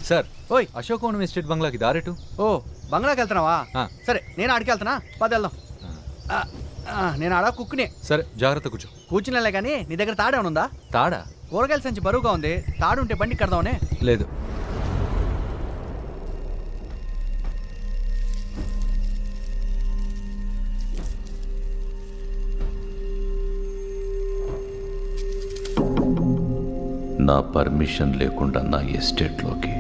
Sir ఓయ్ అశోకవనం estate బంగ్లాకి దారేటు. ఓ బంగ్లాకి వెళ్తున్నావా? సరే నేను ఆడికి వెళ్తున్నా, పద వెళ్దాం. నేను ఆడ కుక్కునే. సరే జాగ్రత్త కూర్చో. కూర్చునేలే కానీ నీ దగ్గర తాడేమన్నా ఉందా? తాడా? కూరగాయల సంచి బరువుగా ఉంది, తాడు ఉంటే బండి కడదామనే. లేదు. నా పర్మిషన్ లేకుండా నా ఎస్టేట్లోకి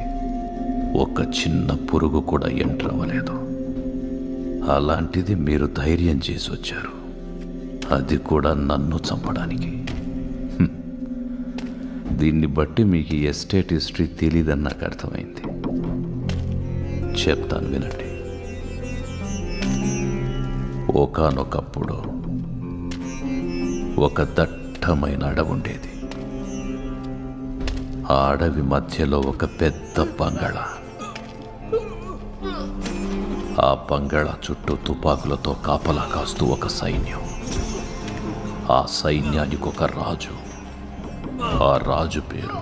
ఒక చిన్న పురుగు కూడా ఎంటర్ అవ్వలేదు. అలాంటిది మీరు ధైర్యం చేసి వచ్చారు, అది కూడా నన్ను చంపడానికి. దీన్ని బట్టి మీకు ఎస్టేట్ హిస్టరీ తెలీదని నాకు అర్థమైంది. చెప్తాను వినండి. ఒకానొకప్పుడు ఒక దట్టమైన అడవి ఉండేది. ఆ అడవి మధ్యలో ఒక పెద్ద బంగళా. ఆ బంగళా చుట్టూ తుపాకులతో కాపలా కాస్తూ ఒక సైన్యం. ఆ సైన్యానికి ఒక రాజు. ఆ రాజు పేరు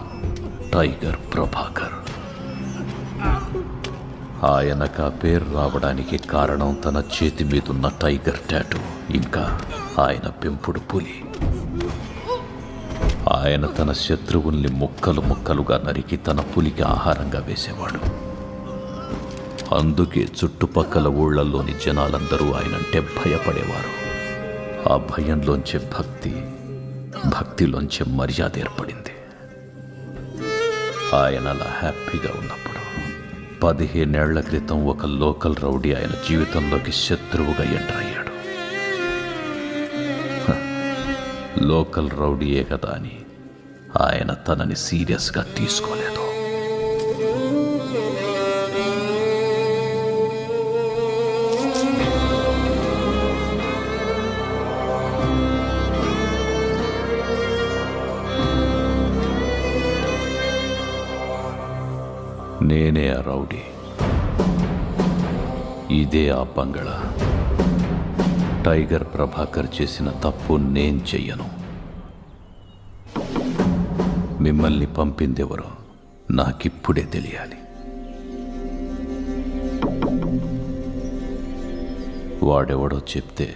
టైగర్ ప్రభాకర్. ఆయనకు ఆ పేరు రావడానికి కారణం తన చేతి మీదున్న టైగర్ టాటూ, ఇంకా ఆయన పెంపుడు పులి. ఆయన తన శత్రువుల్ని ముక్కలు ముక్కలుగా నరికి తన పులికి ఆహారంగా వేసేవాడు. అందుకే చుట్టుపక్కల ఊళ్ళల్లోని జనాలందరూ ఆయనంటే భయపడేవారు. ఆ భయంలోంచే భక్తిలోంచే మర్యాద ఏర్పడింది. ఆయన అలా హ్యాపీగా ఉన్నప్పుడు 15 ఏళ్ల క్రితం ఒక లోకల్ రౌడీ ఆయన జీవితంలోకి శత్రువుగా ఎంటర్ అయ్యాడు. లోకల్ రౌడీయే కదా అని ఆయన తనని సీరియస్గా తీసుకోలేదు. నేనే ఆ రౌడీ, ఇదే ఆ బంగళా. టైగర్ ప్రభాకర్ చేసిన తప్పు నేను చెయ్యను. మిమ్మల్ని పంపిందెవరో నాకిప్పుడే తెలియాలి. వాడెవడో చెప్తే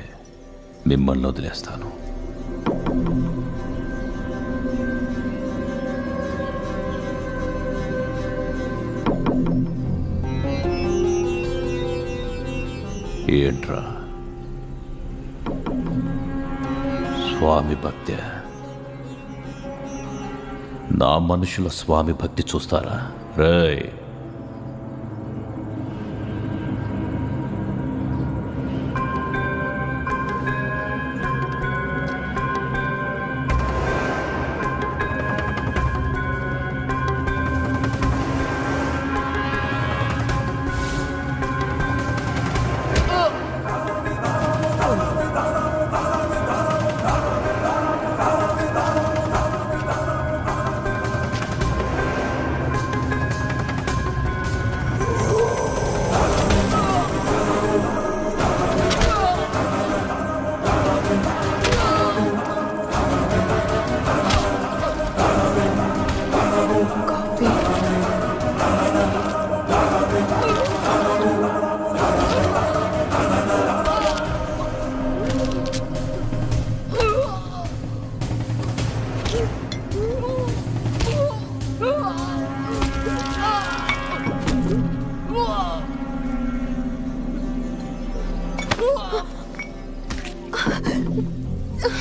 మిమ్మల్ని వదిలేస్తాను. ఏంట్రా స్వామి భక్తి? నా మనుషుల స్వామి భక్తి చూస్తారా? రేయ్,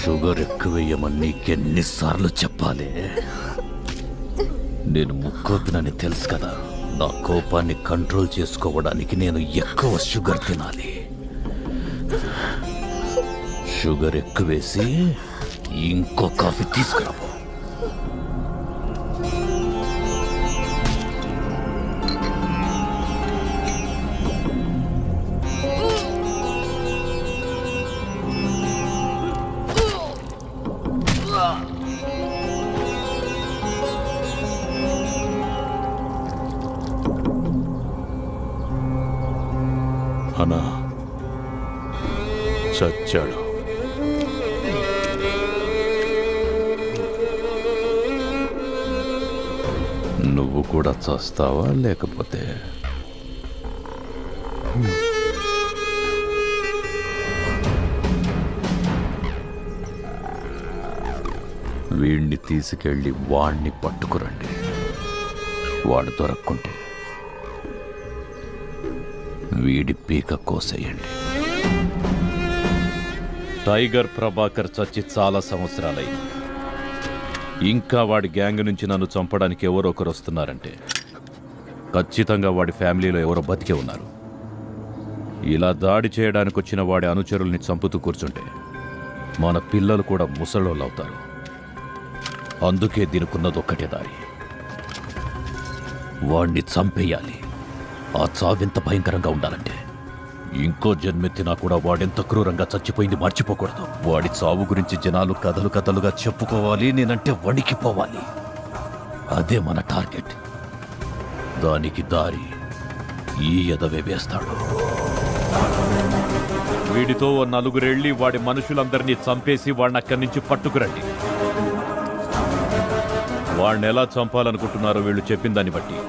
షుగర్ ఎక్కువేయమని నీకెన్నిసార్లు చెప్పాలి? నేను ముక్కోపినని తెలుసు కదా. నా కోపాన్ని కంట్రోల్ చేసుకోవడానికి నేను ఎక్కువ షుగర్ తినాలి. షుగర్ ఎక్కువేసి ఇంకో కాఫీ తీసుకురావు. అన్నా చచ్చాడు. నువ్వు కూడా చస్తావా లేకపోతే? వీణ్ణి తీసుకెళ్ళి వాణ్ణి పట్టుకురండి. వాడు దొరక్కుంటే వీడి పీక కోసేయండి. టైగర్ ప్రభాకర్ చచ్చి చాలా సంవత్సరాలైంది. ఇంకా వాడి గ్యాంగ్ నుంచి నన్ను చంపడానికి ఎవరో ఒకరు వస్తున్నారంటే ఖచ్చితంగా వాడి ఫ్యామిలీలో ఎవరో బతికే ఉన్నారు. ఇలా దాడి చేయడానికి వచ్చిన వాడి అనుచరుల్ని చంపుతూ కూర్చుంటే మన పిల్లలు కూడా ముసలోళ్ళు అవుతారు. అందుకే దీనికున్నది ఒక్కటే దారి, వాణ్ణి చంపేయాలి. ఆ చావెంత భయంకరంగా ఉండాలంటే ఇంకో జన్మెత్తినా కూడా వాడెంత క్రూరంగా చచ్చిపోయింది మర్చిపోకూడదు. వాడి చావు గురించి జనాలు కథలు కథలుగా చెప్పుకోవాలి, నేనంటే వణికిపోవాలి. అదే మన టార్గెట్. దానికి దారి ఈ ఎదవే వేస్తాడు. వీడితో ఓ నలుగురెళ్ళి వాడి మనుషులందరినీ చంపేసి వాడిని అక్కడి నుంచి పట్టుకురండి. వాడిని ఎలా చంపాలనుకుంటున్నారో వీళ్ళు చెప్పిన దాన్ని బట్టి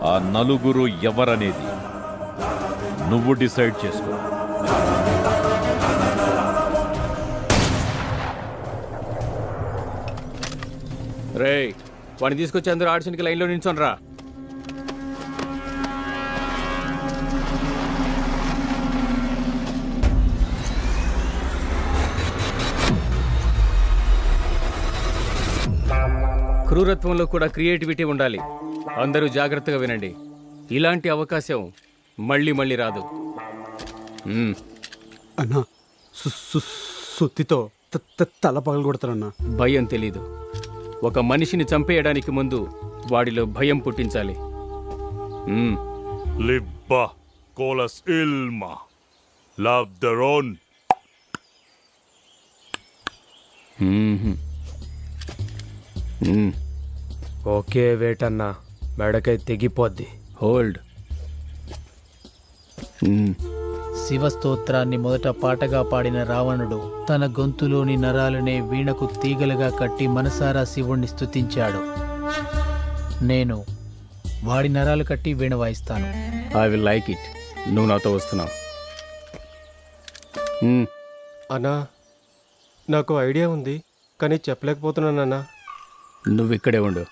ఆ నలుగురు ఎవరనేది నువ్వు డిసైడ్ చేసుకో. రేయ్, వాడిని తీసుకొచ్చి అందరూ ఆడిషన్కి లైన్లో నిల్చోనరా. క్రూరత్వంలో కూడా క్రియేటివిటీ ఉండాలి. అందరూ జాగ్రత్తగా వినండి. ఇలాంటి అవకాశం మళ్ళీ మళ్ళీ రాదు. అన్నా సుత్తితో తల పగలు కొడతారన్నా. భయం తెలీదు. ఒక మనిషిని చంపేయడానికి ముందు వాడిలో భయం పుట్టించాలి. Libba colas ilma. Labdaron. Okay వేటన్నా, మెడకై తెగిపోద్ది. హోల్డ్. శివస్తోత్రాన్ని మొదట పాటగా పాడిన రావణుడు తన గొంతులోని నరాలనే వీణకు తీగలుగా కట్టి మనసారా శివుణ్ణి స్తుతించాడు. నేను వాడి నరాలు కట్టి వీణ వాయిస్తాను. I will like it. నువ్వు నాతో వస్తున్నావు. అన్నా, నాకు ఐడియా ఉంది కానీ చెప్పలేకపోతున్నానన్నా. నువ్వు ఇక్కడే ఉండు.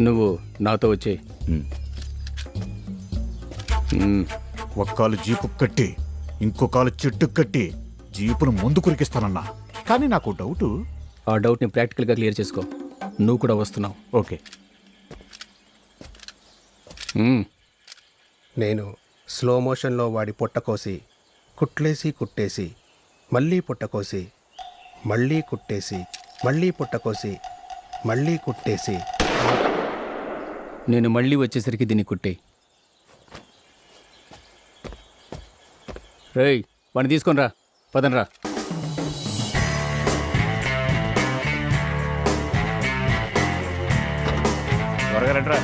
నువ్వు నాతో వచ్చేయి. ఒక కాలు జీపు కట్టి ఇంకో కాలు చెట్టు కట్టి జీపును ముందు కురికిస్తానన్నా. కానీ నాకు డౌటు. ఆ డౌట్ని ప్రాక్టికల్గా క్లియర్ చేసుకో. నువ్వు కూడా వస్తున్నావు. ఓకే. నేను స్లో మోషన్లో వాడి పొట్టకోసి కుట్లేసి కుట్టేసి మళ్ళీ పుట్టకోసి మళ్ళీ కుట్టేసి మళ్ళీ పుట్టకోసి మళ్ళీ కుట్టేసి నేను మళ్ళీ వచ్చేసరికి దీన్ని కుట్టే. రేయ్, వాడిని తీసుకొని రా. పదనరా. త్వరగా రండిరా.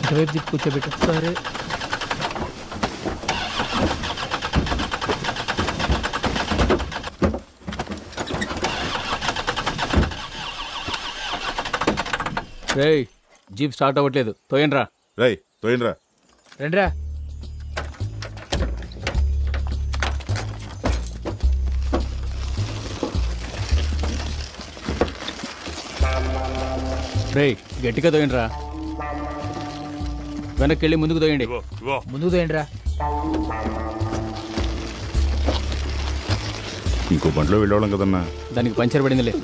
ఇటువైపు దిక్కు కూర్చోబెట్టు. సరే. రేయ్, జీప్ స్టార్ట్ అవ్వట్లేదు. తోయండ్రా. రేయ్ తోయినరా. రండిరా. రే గట్టిగా తోయండిరా, వెనక్కి వెళ్ళి ముందుకు తోయండి. ముందుకు తోయండిరా. ఇంకో బండిలో వెళ్ళేవాళ్ళం కదన్నా. దానికి పంచర్ పడిందిలే.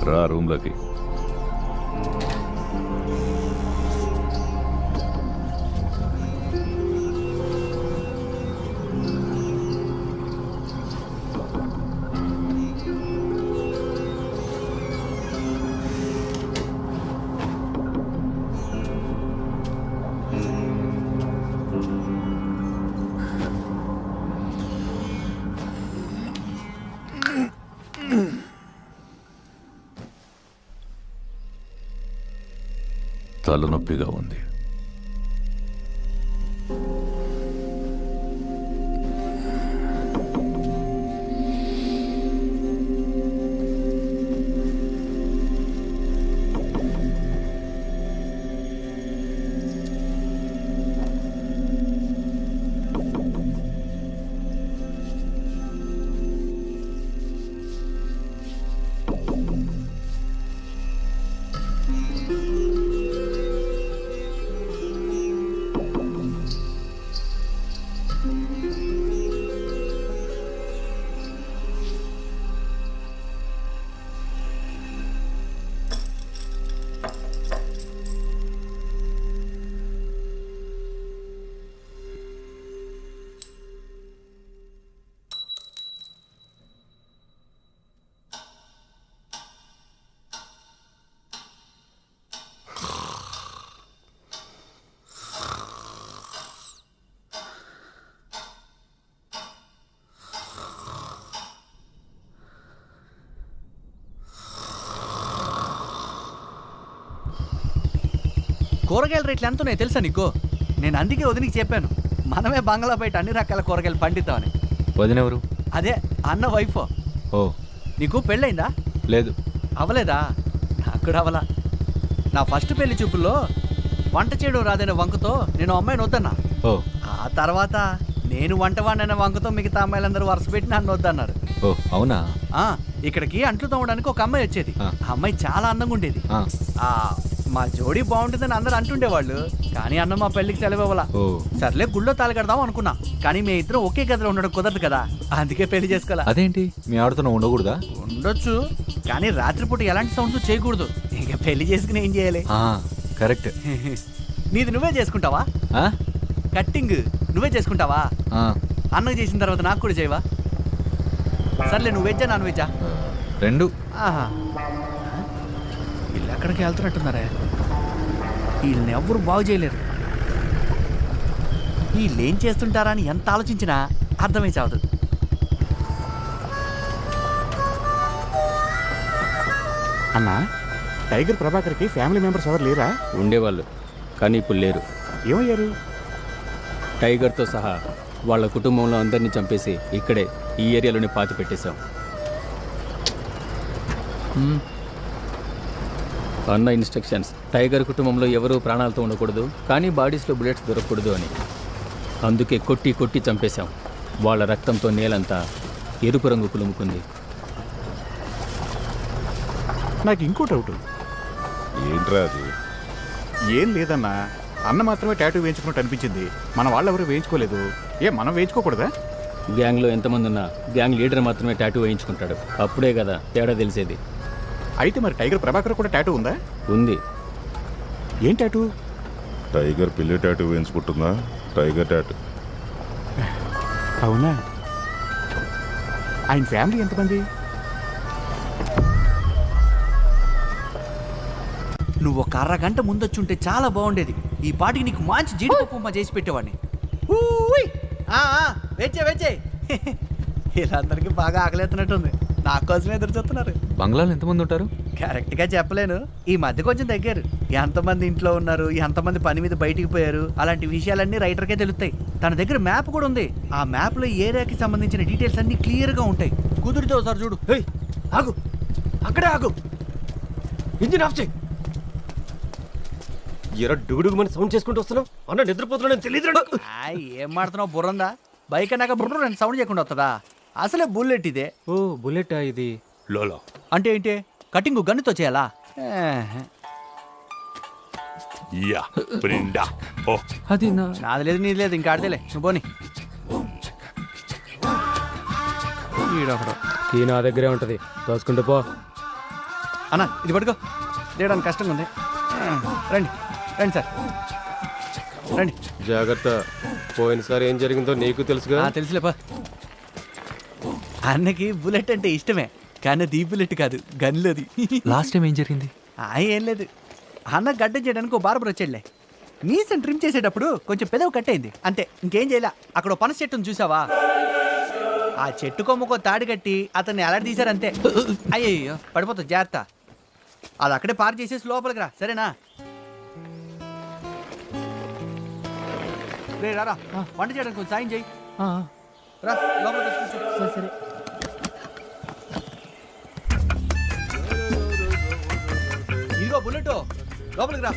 రా రూమ్లోకి. తలనొప్పిగా ఉంది. కూరగాయల రేట్లు ఎంత ఉన్నాయి తెలుసా నీకు? నేను అందుకే వదినికి చెప్పాను, మనమే బంగ్లా బయట అన్ని రకాల కూరగాయలు పండిద్దామని. వదినెవరు? అదే అన్న వైఫ్. ఓ, నీకు పెళ్ళైందా? లేదు. అవలేదా? నాకు కూడా అవలా. నా ఫస్ట్ పెళ్లి చూపుల్లో వంట చేయడం రాదనే వంకతో నేను అమ్మాయిని వద్దన్నా. ఓ, ఆ తర్వాత నేను వంట వాడిన వంకతో మిగతా అమ్మాయిలందరూ వరుస పెట్టి నన్ను వద్దన్నారు. ఓ అవునా? ఇక్కడికి అంట్లు తోమడానికి ఒక అమ్మాయి వచ్చేది. ఆ అమ్మాయి చాలా అందంగా ఉండేది. ఆ, మా జోడీ బాగుంటుందని అందరూ అంటుండేవాళ్ళు, కానీ అన్న మా పెళ్లికి సెలవు ఇవ్వాల. ఓ, సర్లే గుళ్ళో తాళగడదాం అనుకున్నా, కానీ మీ ఇద్దరం ఒకే గదిలో ఉండడం కుదరదు కదా, అందుకే పెళ్లి చేసుకోవాలా. అదేంటి మీ ఆవిడతో ఉండకూడదా? ఉండొచ్చు, కానీ రాత్రిపూట ఎలాంటి సౌండ్స్ చేయకూడదు. ఇక పెళ్లి చేసుకుని ఏం చేయాలి? కరెక్ట్. నీది నువ్వే చేసుకుంటావా? కట్టింగ్ నువ్వే చేసుకుంటావా? అన్నకు చేసిన తర్వాత నాకు కూడా చేయవా? సర్లే, నువ్వు వెజ్జా నాన్ వెజ్జా? రెండు. ఆహా, వీళ్ళు ఎక్కడికి వెళ్తున్నట్టున్నారే. వీళ్ళని ఎవ్వరు బాగు చేయలేరు. వీళ్ళు ఏం చేస్తుంటారా అని ఎంత ఆలోచించినా అర్థమై చావదు. అన్నా, టైగర్ ప్రభాకర్కి ఫ్యామిలీ మెంబర్స్ ఎవరు లేరా? ఉండేవాళ్ళు, కానీ ఇప్పుడు లేరు. ఏమయ్యారు? టైగర్తో సహా వాళ్ళ కుటుంబంలో అందరినీ చంపేసి ఇక్కడే ఈ ఏరియాలోనే పాతి పెట్టేశాం. అన్న ఇన్స్ట్రక్షన్స్, టైగర్ కుటుంబంలో ఎవరూ ప్రాణాలతో ఉండకూడదు, కానీ బాడీస్లో బుల్లెట్స్ దొరకకూడదు అని. అందుకే కొట్టి కొట్టి చంపేశాం. వాళ్ళ రక్తంతో నేలంతా ఎరుపు రంగు కులుముకుంది. నాకు ఇంకో డౌట్. ఏంట్రా అది? ఏం లేదన్నా, అన్న మాత్రమే టాటూ వేయించుకున్నట్టు అనిపించింది. మన వాళ్ళు ఎవరు వేయించుకోలేదు. మనం వేయించుకోకూడదా? గ్యాంగ్లో ఎంతమంది ఉన్నా గ్యాంగ్ లీడర్ మాత్రమే టాటూ వేయించుకుంటాడు. అప్పుడే కదా తేడా తెలిసేది. అయితే మరి టైగర్ ప్రభాకర్ కూడా టాటూ ఉందా? ఉంది. ఏం టాటూ? టైగర్ పిల్లి టాటూ వేయించుకుంటుందా? Tiger tattoo. అవునా? ఆయన ఫ్యామిలీ ఎంతమంది? నువ్వు ఒక అరగంట ముందొచ్చుంటే చాలా బాగుండేది. ఈ పాటికి నీకు మంచి జీడిపప్పు ఉప్మా చేసి పెట్టేవాడిని. వెచ్చే వీళ్ళందరికీ బాగా ఆకలేస్తున్నట్టుంది. నా కోసమే ఎదురు చూస్తున్నారు. బంగ్లాలో ఎంతమంది ఉంటారు? కరెక్ట్గా చెప్పలేను. ఈ మధ్య కొంచెం తగ్గారు. ఎంతమంది ఇంట్లో ఉన్నారు, ఎంతమంది పని మీద బయటికి పోయారు, అలాంటి విషయాలన్నీ రైటర్కే తెలుస్తాయి. తన దగ్గర మ్యాప్ కూడా ఉంది. ఆ మ్యాప్లో ఏరియాకి సంబంధించిన డీటెయిల్స్ అన్నీ క్లియర్గా ఉంటాయి. కుదిరితే ఒకసారి చూడు. ఆగు, అక్కడే ఆగు. ఇంజిన్ ఆఫ్ చేయి. ఎరా డుగుడుగు మన సౌండ్ చేసుకుంటూ వస్తున్నావు. అన్న నిద్రపోతున్నాను తెలియదు. ఏం మాడుతున్నావు? బుర్రందా? బైక్ అన్నాక బుర్ర రెండు సౌండ్ చేయకుండా వస్తుందా? అసలే బుల్లెట్ ఇదే. ఓ బుల్లెటా ఇది? లోలో అంటే ఏంటి? కటింగ్ గన్నుతో చేయాలా? యా బ్రిండా. ఓ అది నా నాది లేదు, నీది లేదు. ఇంకా ఆడితేలే, నువ్వు పోనీ. ఈడొకడు. కీ నా దగ్గరే ఉంటది, దోసుకుంటూ పో. అన్న ఇది పట్టుకో. తీయడానికి కష్టంగా ఉంది. రండి రండి సార్, రండి. జాగ్రత్త. పోయినసారి ఏం జరిగిందో నీకు తెలుసుగా. తెలుసులేపా. అన్నకి బుల్లెట్ అంటే ఇష్టమే, కానీ అది ఈ బుల్లెట్ కాదు, గన్లోది. లాస్ట్ టైం ఏం జరిగింది? ఏం లేదు. అన్న గడ్డ చేయడానికి ఒక బార్బర్ వచ్చాడులే. మీసం ట్రిమ్ చేసేటప్పుడు కొంచెం పెదవి కట్టయింది అంతే, ఇంకేం చేయలే. అక్కడ ఓ పనస చెట్టును చూసావా? ఆ చెట్టు కొమ్మకో తాడి కట్టి అతన్ని అలర్ట్ తీశారంతే. అయ్యయ్యో పడిపోతుంది, జాగ్రత్త. అది అక్కడే పార్ చేసేసి లోపలికి రా, సరేనా? రే రారా, వంట చేయడానికి కొంచెం సాయం చేయి. రా లోపలికి వచ్చి కూర్చో. సరే. ఇదిగో బుల్లెట్, లోపలికి రా.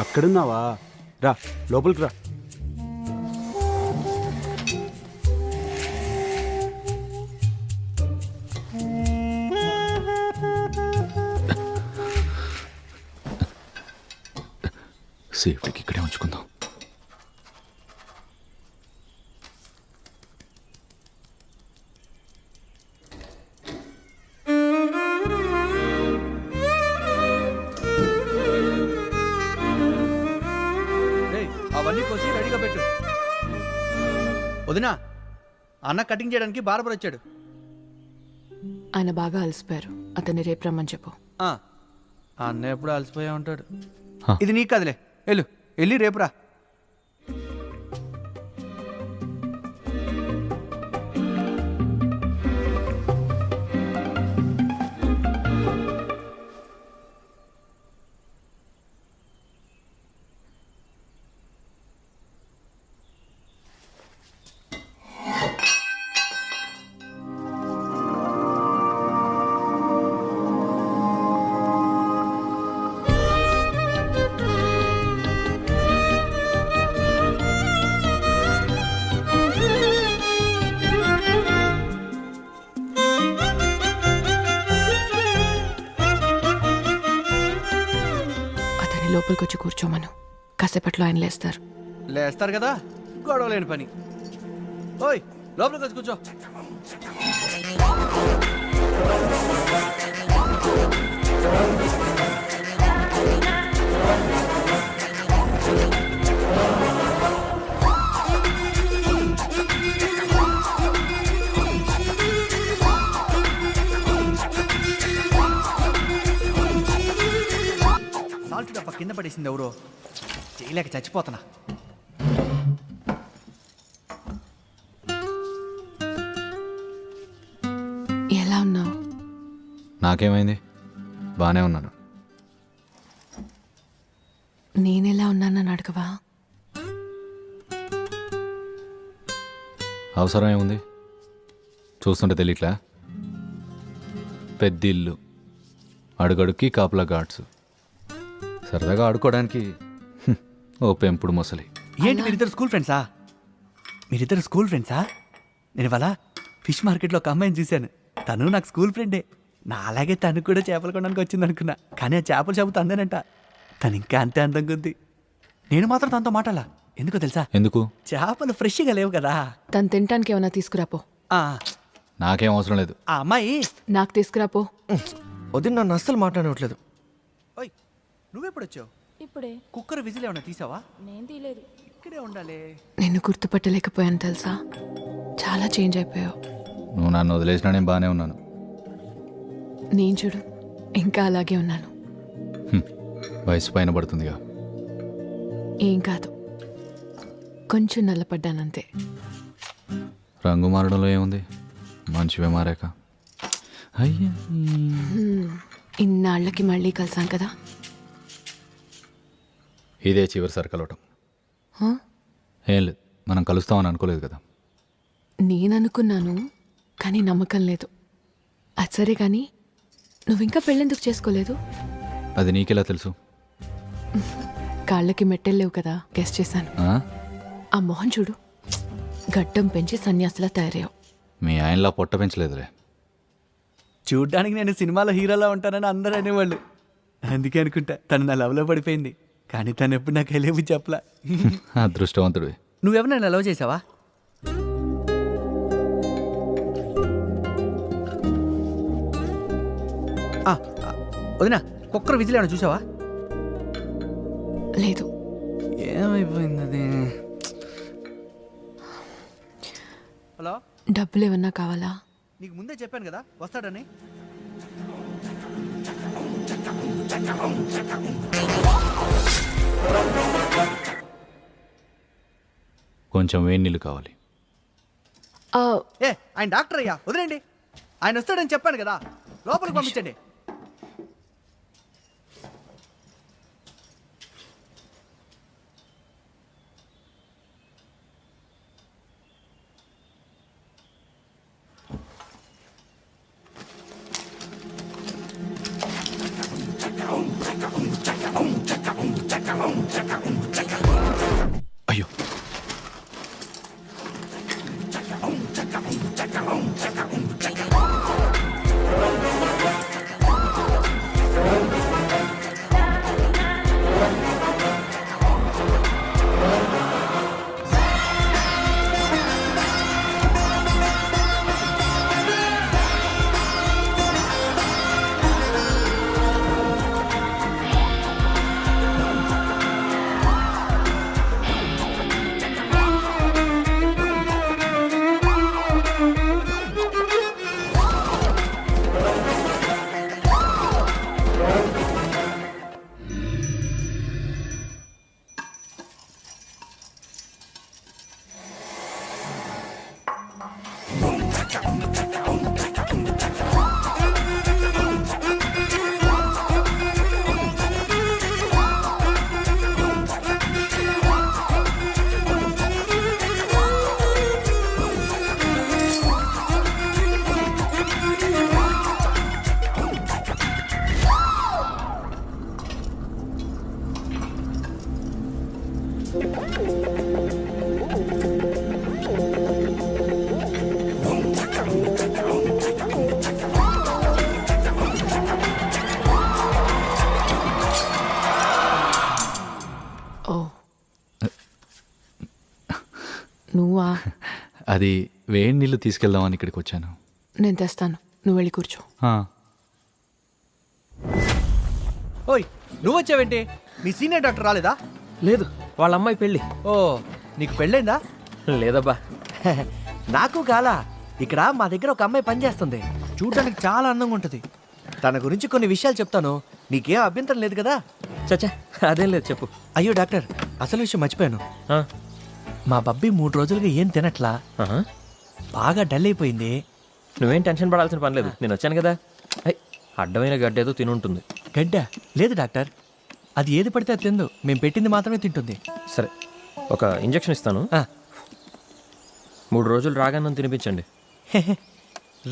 అక్కడున్నావా? రా లోపలికి రా. సేఫ్టీకి ఇక్కడే ఉంచుకుందాం. అవన్నీ కోసి రెడీగా పెట్టు. వదినా, అన్న కటింగ్ చేయడానికి బార్బర్ వచ్చాడు. ఆయన బాగా అలసిపోయారు, అతన్ని రేపు రమ్మని చెప్పు. అన్న ఎప్పుడు అలసిపోయా ఉంటాడు. ఇది నీకు కదలే, వెళ్ళి రేపురా. లోపలికి వచ్చి కూర్చోమను, కాసేపట్లో ఆయన లేస్తారు కదా, గొడవ లేని పని. ఓయ్ లోపలికి వచ్చి కూర్చో. సాల్ట్ డబ్బా కింద పడేసింది ఎవరో, చేయలేక చచ్చిపోతున్నా. ఎలా ఉన్నావు? నాకేమైంది? బాగానే ఉన్నాను. నేనెలా ఉన్నానని అడగవా? అవసరం ఏముంది? చూస్తుంటే తెలియట్లా? పెద్ద ఇల్లు, అడుగడుక్కి కాపలా గాడ్స్, సరదాగా ఆడుకోవడానికి ఓ పెంపుడు మొసలి. ఏంటి మీరిద్దరు స్కూల్ ఫ్రెండ్సా? మీరిద్దరు స్కూల్ ఫ్రెండ్సా? నేను ఇవాళ ఫిష్ మార్కెట్లో ఒక అమ్మాయిని చూశాను. తను నాకు స్కూల్ ఫ్రెండే. నా అలాగే తను కూడా చేపలు కొనడానికి వచ్చింది అనుకున్నా, కానీ ఆ చేపల షాపు తందేనంట. తను ఇంకా అంతే అందంగా ఉంది. నేను మాత్రం తనతో మాట్లాడాల. ఎందుకో తెలుసా? ఎందుకు? చేపలు ఫ్రెష్గా లేవు కదా. తను తినటానికి ఏమైనా తీసుకురాపో. ఆ, నాకేం అవసరం లేదు. ఆ అమ్మాయి. నాకు తీసుకురాపో. వదిన నన్ను అస్సలు మాట్లాడట్లేదు. ఓయ్, నువ్వెప్పుడు వచ్చావు? ఇప్పుడే. కుక్కర్ విజిల్ ఏమైనా తీసావా? నేను తీయలేదు. ఇక్కడే ఉండాలి. నిన్ను గుర్తుపట్టలేకపోయాను తెలుసా? చాలా చేంజ్ అయిపోయావు. నువ్వు నన్ను వదిలేసినా నేను బాగానే ఉన్నాను. నేను చూడు, ఇంకా అలాగే ఉన్నాను. వయసు పైన పడుతుందిగా. ఏం కాదు, కొంచెం నల్లపడ్డానంతే. రంగు మారడంలో ఏముంది? మంచివే మారాక. అయ్యా, ఇన్నాళ్ళకి మళ్ళీ కలిసాం కదా. ఇదే చివరిసారి కలవటం. హా? ఏం లేదు, మనం కలుస్తామని అనుకోలేదు కదా. నేననుకున్నాను, కానీ నమ్మకం లేదు. అది సరే కానీ నువ్వింకా పెళ్ళెందుకు చేసుకోలేదు? అది నీకెలా తెలుసు? కాళ్ళకి మెట్టెల్లేవు కదా, గెస్ట్ చేశాను. ఆ? ఆ మొహం చూడు, గడ్డం పెంచి సన్యాసిలా తయారయ్యావు. మీ ఆయనలా పొట్ట పెంచలేదులే. చూడ్డానికి నేను సినిమాలో హీరోలా ఉంటానని అందరూ అనేవాళ్ళు. అందుకే అనుకుంటా తను నా లవ్లో పడిపోయింది. కానీ తను ఎప్పుడు నాకు వెళ్ళేవి చెప్పలా. అదృష్టవంతుడివి. నువ్వెవరైనా లవ్ చేసావా? వదినా, కుక్కర్ విజిల్ ఏమైనా చూసావా? లేదు. ఏమైపోయింది అది? హలో, డబ్బులు ఏమన్నా కావాలా? నీకు ముందే చెప్పాను కదా వస్తాడని. కొంచెం వేడి నీళ్ళు కావాలి. ఆయన డాక్టర్ అయ్యా, వదిలేండి. ఆయన వస్తాడని చెప్పాను కదా, లోపలికి పంపించండి. అయ్యో, నువ్వా? అది వేడి నీళ్ళు తీసుకెళ్దామని ఇక్కడికి వచ్చాను. నేను తెస్తాను, నువ్వు వెళ్ళి కూర్చో. ఓయ్, నువ్వు వచ్చావేంటి? మీ సీనియర్ డాక్టర్ రాలేదా? లేదు, వాళ్ళ అమ్మాయి పెళ్ళి. ఓ, నీకు పెళ్ళైందా? లేదబ్బా. నాకు కాలా. ఇక్కడ మా దగ్గర ఒక అమ్మాయి పనిచేస్తుంది. చూడడానికి చాలా అందంగా ఉంటుంది. తన గురించి కొన్ని విషయాలు చెప్తాను, నీకేం అభ్యంతరం లేదు కదా? చచ్చా అదేం లేదు చెప్పు. అయ్యో డాక్టర్, అసలు విషయం మర్చిపోయాను. ఆ, మా బబ్బీ 3 రోజులుగా ఏం తినట్లా, ఆహా. బాగా డల్ అయిపోయింది. నువ్వేం టెన్షన్ పడాల్సిన పని లేదు, నేను వచ్చాను కదా. ఐ, అడ్డమైన గడ్డ ఏదో తినుంటుంది. గడ్డ లేదు డాక్టర్, అది ఏది పడితే అది తిందు, మేము పెట్టింది మాత్రమే తింటుంది. సరే, ఒక ఇంజెక్షన్ ఇస్తాను. 3 రోజులు రాగానే తినిపించండి.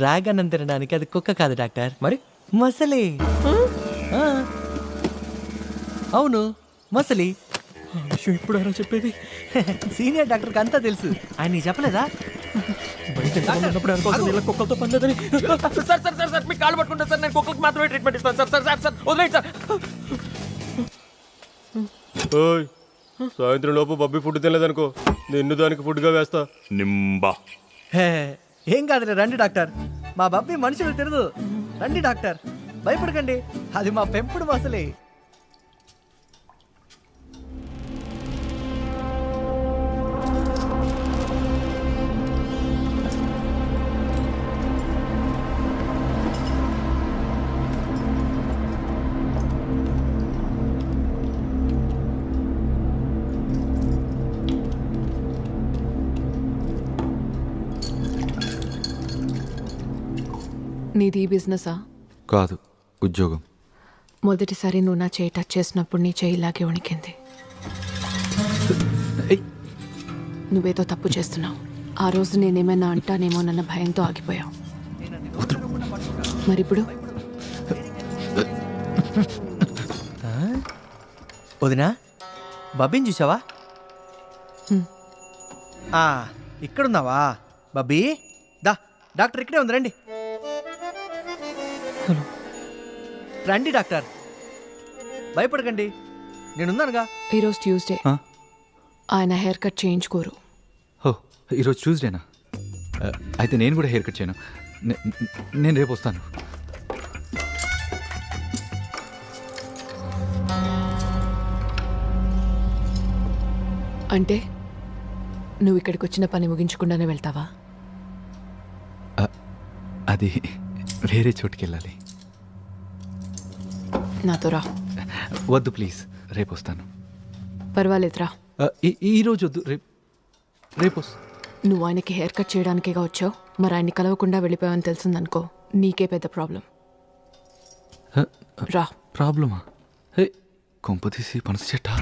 రాగన్నం తినడానికి అది కుక్క కాదు డాక్టర్, మరి మసలి. ఆ. అవును, మసలి. ఇప్పుడు ఎవరో చెప్పేది? సీనియర్ డాక్టర్కి అంతా తెలుసు, ఆయన నీకు చెప్పలేదా? కుక్కలతో పని లేదని. సార్ సార్ సార్ సార్ మీకు కాళ్ళు పట్టుకుంటా సార్, నేను కుక్కలకు మాత్రమే ట్రీట్మెంట్ ఇస్తాను సార్. సార్ సార్ సార్ వదిలేండి సార్. సాయంత్రం లోపు బబ్బీ ఫుడ్ తినలేదనుకో, నిన్ను దానికి ఫుడ్గా వేస్తా. నింబా. హే, ఏం కాదులే, రండి డాక్టర్. మా బబ్బీ మనుషులు తినదు, రండి డాక్టర్, భయపడకండి, అది మా పెంపుడు మసలి. నీది ఈ బిజినెసా? కాదు, ఉద్యోగం. మొదటిసారి నువ్వు నా చేయి టచ్ చేసినప్పుడు నీ చేయి ఇలాగే వణికింది. నువ్వేదో తప్పు చేస్తున్నావు. ఆ రోజు నేనేమైనా అంటానేమోనన్న భయంతో ఆగిపోయావు. మరిప్పుడు వదినా, బబ్బీని చూసావా? ఇక్కడున్నావా బబ్బీ? దా, డాక్టర్ ఇక్కడే ఉంది, రండి. రండి డాక్టర్, భయపడకండి, నేనున్నానుగా. ఈరోజు ట్యూస్డే, ఆయన హెయిర్ కట్ చేయించుకోరు. ఓ, ఈరోజు ట్యూస్డేనా? అయితే నేను కూడా హెయిర్ కట్ చేయను. నేను రేపు వస్తాను. అంటే నువ్వు ఇక్కడికి వచ్చిన పని ముగించకుండానే వెళ్తావా? అది వేరే చోటుకి వెళ్ళాలి. నాతో రా. వద్దు ప్లీజ్, రేపు వస్తాను. పర్వాలేదురా. ఈరోజు వద్దు, రేపు నువ్వు ఆయనకి హెయిర్ కట్ చేయడానికేగా వచ్చావు, మరి ఆయన్ని కలవకుండా వెళ్ళిపోయావని తెలిసిందనుకో, నీకే పెద్ద ప్రాబ్లం. రా. ప్రాబ్లమా? కొంప తీసి పనస చెట్టా?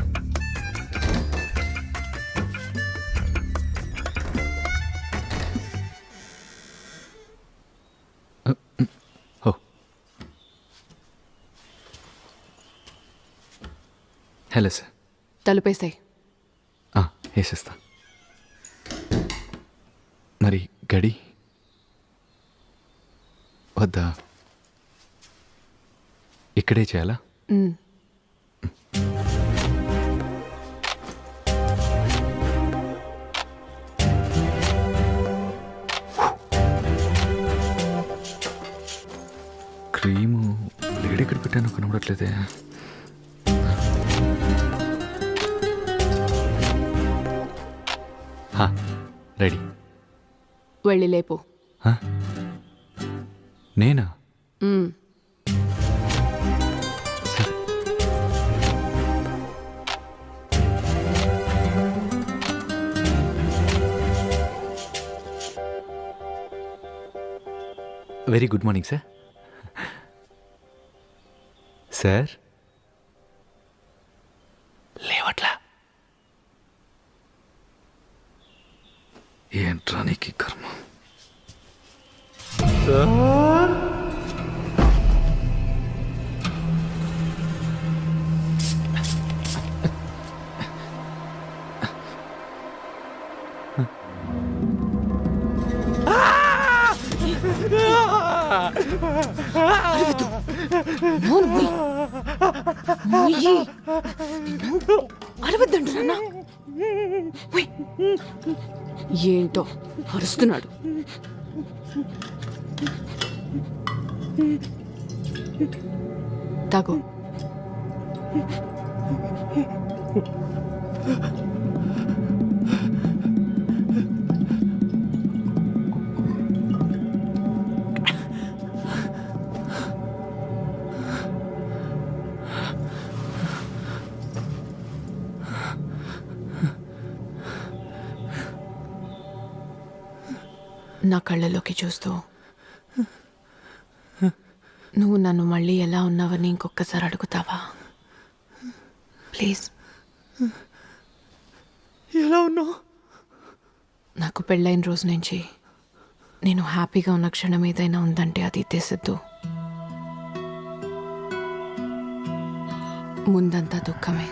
Hello sir. తలుపేసాయి. వేసేస్తా. మరి గడి వద్దా? ఇక్కడే చేయాలా? క్రీము లేడెక్కడ పెట్టాను కనబడట్లేదే. రెడీ. వెళ్ళి లేపు. నేనా? సరే. Very good morning sir. Sir లేవట్లా? ఏంట్రా నీకు కర్మ? అరవద్దంటున్నా. ఏంటో అరుస్తున్నాడు. తాగు. నా కళ్ళలోకి చూస్తూ నువ్వు నన్ను మళ్ళీ ఎలా ఉన్నావని ఇంకొకసారి అడుగుతావా? ప్లీజ్. ఎలా ఉన్నావు? నాకు పెళ్ళైన రోజు నుంచి నేను హ్యాపీగా ఉన్న క్షణం ఏదైనా ఉందంటే అది తెసద్దు. ముందంతా దుఃఖమే.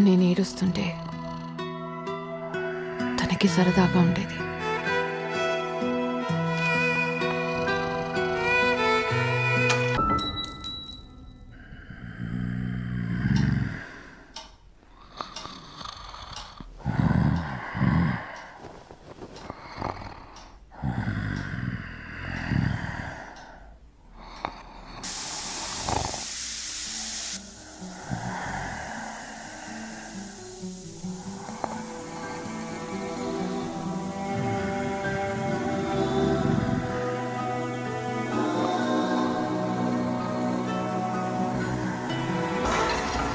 నేను ఏడుస్తుంటే తనకి సరదాగా ఉండేది.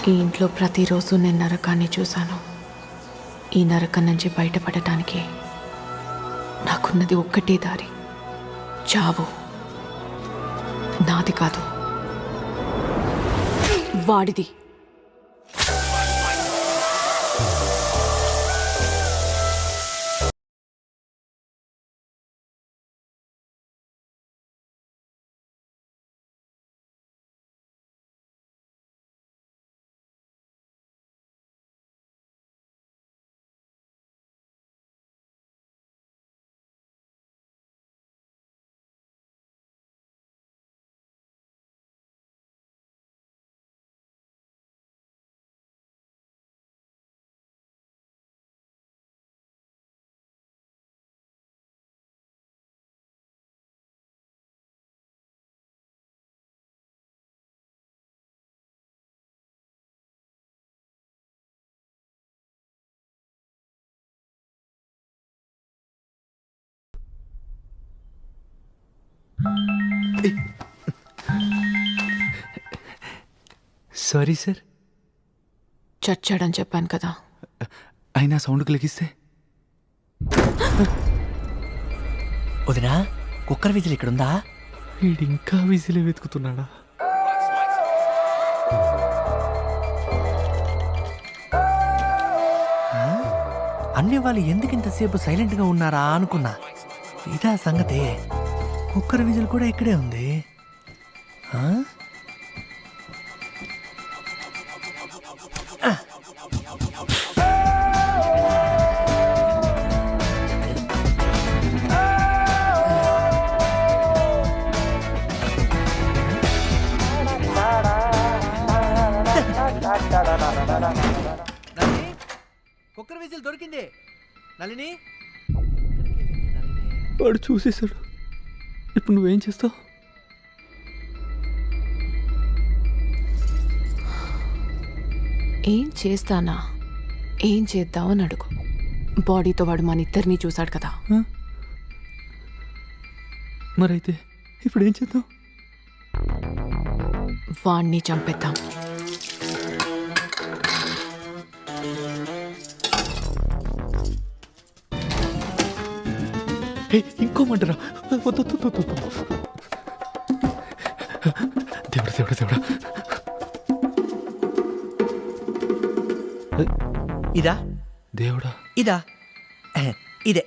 ఈ ఇంట్లో ప్రతిరోజు నేను నరకాన్ని చూశాను. ఈ నరకం నుంచి బయటపడటానికి నాకున్నది ఒక్కటే దారి, చావు. నాది కాదు, వాడిది. Sorry sir. చచ్చాడని చెప్పాను కదా. అయినా సౌండ్కి లెగిస్తే వదినా, కుక్కర్ విజిల్ ఇక్కడుందా? వీడు ఇంకా విజిలే వెతుకుతున్నాడా? అన్ని వాళ్ళు ఎందుకు ఇంతసేపు సైలెంట్గా ఉన్నారా అనుకున్నా. ఇదా సంగతి. కుక్కర్ విజిల్ కూడా ఇక్కడే ఉంది. కుక్కర్ విజిల్ దొరికింది. నళిని, వాడు చూసేశాడు. ఇప్పుడు నువ్వేం చేస్తావు? ఏం చేస్తానా, ఏం చేద్దామని అడుగు. బాడీతో వాడు మన ఇద్దరిని చూశాడు కదా. మరైతే ఇప్పుడు ఏం చేద్దాం? వాణ్ణి చంపేద్దాం. ఇంకో మంటరా? దేవుడా దేవుడా దేవుడా. ఇదా దేవుడా, ఇదా? ఇదే.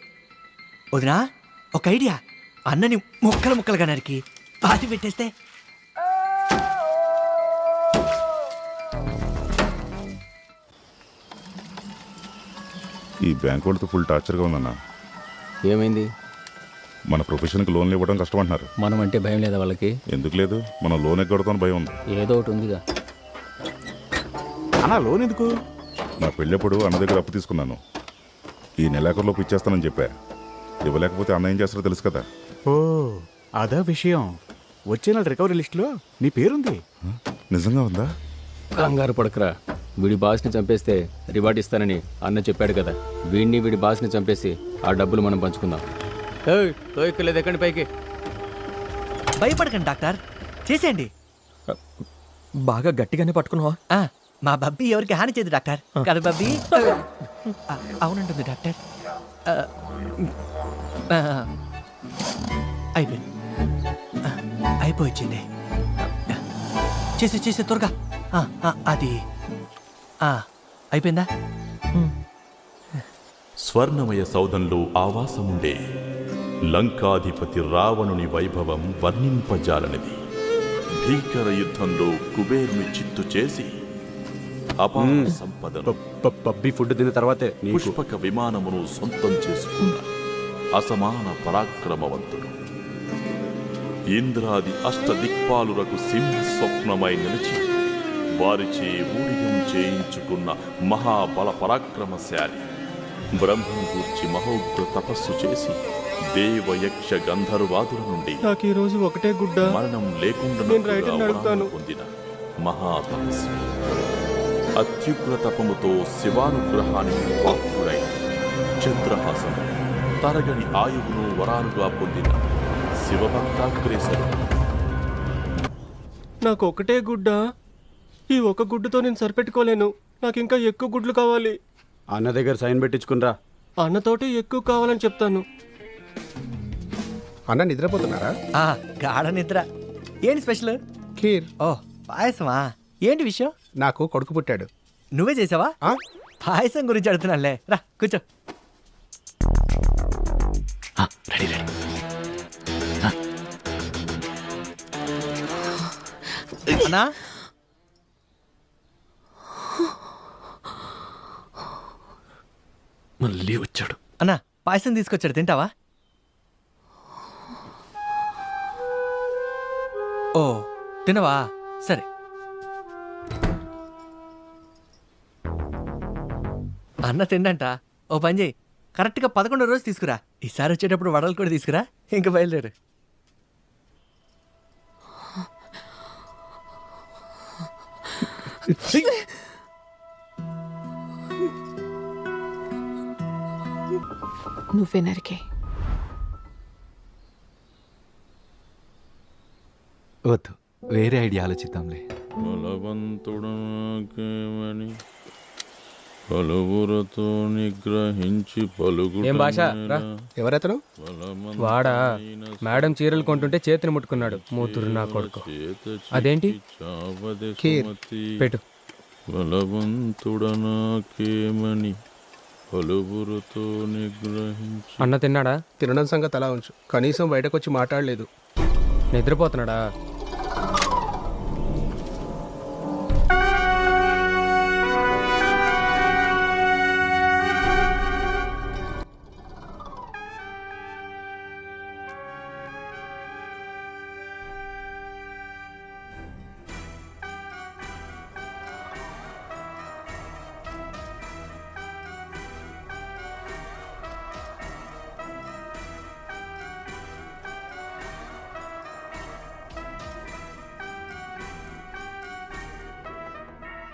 వదినా, ఒక ఐడియా. అన్నని ముక్కలు ముక్కలుగా నరికి పాతి పెట్టేస్తే. ఈ బ్యాంక్ వాళ్ళతో ఫుల్ టార్చర్గా ఉందన్న. ఏమైంది? మన ప్రొఫెషన్కి లోన్లు ఇవ్వడం కష్టం అంటున్నారు. మనం అంటే భయం లేదా వాళ్ళకి? ఎందుకు లేదు, మనం లోన్ ఎగ్గొడతామని భయం ఉంది. ఏదో ఒకటి ఉందిగా. అన్నా లోన్ ఎందుకు? నా పెళ్ళప్పుడు అన్న దగ్గర అప్పు తీసుకున్నాను. ఈ నెలాఖరులోపు ఇచ్చేస్తానని చెప్పా. ఇవ్వలేకపోతే అన్న ఏం చేస్తారో తెలుసు కదా. ఓ అదా విషయం. వచ్చే నెల రికవరీ లిస్టులో నీ పేరుంది. నిజంగా ఉందా? కంగారు పడకరా. వీడి బాస్ని చంపేస్తే రివార్డ్ ఇస్తానని అన్న చెప్పాడు కదా. వీడిని వీడి బాస్ని చంపేసి ఆ డబ్బులు మనం పంచుకుందాం. లేదు ఎక్కండి పైకి. భయపడకండి డాక్టర్, చేసేయండి. బాగా గట్టిగానే పట్టుకున్నావా? మా బబ్బీ ఎవరికి హాని చేయదు డాక్టర్. కదా బబ్బీ? అవునంటుంది డాక్టర్. అయిపోయింది. అయిపోయింది. చేసే త్వరగా. అది అయిపోయిందా? స్వర్ణమయ సౌధంలో ఆవాసముండే లంకాధిపతి రావణుని వైభవం వర్ణింపజాలనిది. భీకర యుద్ధంలో కుబేరుని చిత్తు చేసి అపార సంపదను పబ్బి ఫుడ్ తిన్న తర్వాతే పుష్పక విమానమును సొంతం చేసుకున్న అసమాన పరాక్రమవంతుడు. ఇంద్రాది అష్టదిక్పాలులకు సింహ స్వప్నమై నిలిచి వారిచే ఊడిగం చేయించుకున్న మహాబల పరాక్రమశాలి. బ్రహ్మను గూర్చి మహోగ్ర తపస్సు చేసి దేవయక్ష గంధర్వాదుల నుండి నాకు ఈ రోజు ఒకటే గుడ్డ మరణం లేకుండా పొందిన మహాతపస్వి. అత్యుగ్ర తపముతో శివానుగ్రహానికి పాత్రుడై చంద్రహాసను తరగని ఆయువును వరాలుగా పొందిన శివభక్తాగ్రేసరుడు. నాకు ఒకటే గుడ్డ. ఈ ఒక గుడ్డుతో నేను సరిపెట్టుకోలేను. నాకు ఇంకా ఎక్కువ గుడ్లు కావాలి. అన్న దగ్గర సైన్ పెట్టించుకునిరా. అన్నతోటి ఎక్కువ కావాలని చెప్తాను. అన్న నిద్రపోతున్నారా? గాఢ నిద్ర. ఏంటి స్పెషల్? ఖీర్. ఓ పాయసమా? ఏంటి విషయం? నాకు కొడుకు పుట్టాడు. నువ్వే చేసావా? పాయసం గురించి అడుగుతున్నానులే. రా కూర్చో. Ready ready. అన్నా మళ్ళీ వచ్చాడు. అన్నా పాయసం తీసుకొచ్చాడు, తింటావా? ఓ తినవా? సరే. అన్న తిండంట. ఓ పని చేయి, కరెక్ట్గా 11వ రోజు తీసుకురా. ఈసారి వచ్చేటప్పుడు వడలు కూడా తీసుకురా. ఇంక బయలుదేరు. నువ్వే నరికే. వద్దు, వేరే ఐడియా ఆలోచిద్దాంలే. బలవంతుడని పలువురతో నిగ్రహించి పలుగుట. ఏం భాష రా. ఎవరతను? వాడా మేడం చీరలు కొంటుంటే చేతిని ముట్టుకున్నాడు. మూతురు నా కొడుకు. అదేంటి? పెట్టు. బలవంతుడనాకేమని పలువురతో నిగ్రహించి. అన్న తిన్నాడా? తినడం సంగతి అలా ఉంచు. కనీసం బయటకు వచ్చి మాట్లాడలేదు. నిద్రపోతున్నాడా?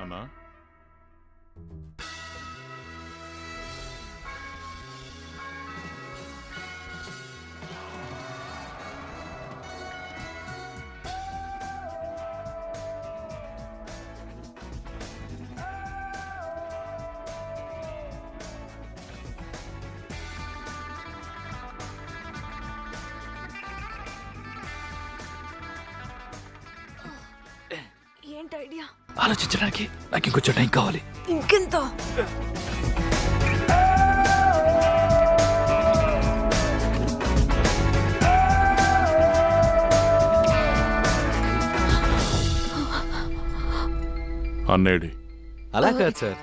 అన్నా ఏంటి ఐడియా? ఆలోచించడానికి నాకు ఇంకొంచెం టైం కావాలి. ఇంకెంత? అన్నేడి. అలా కాదు సార్,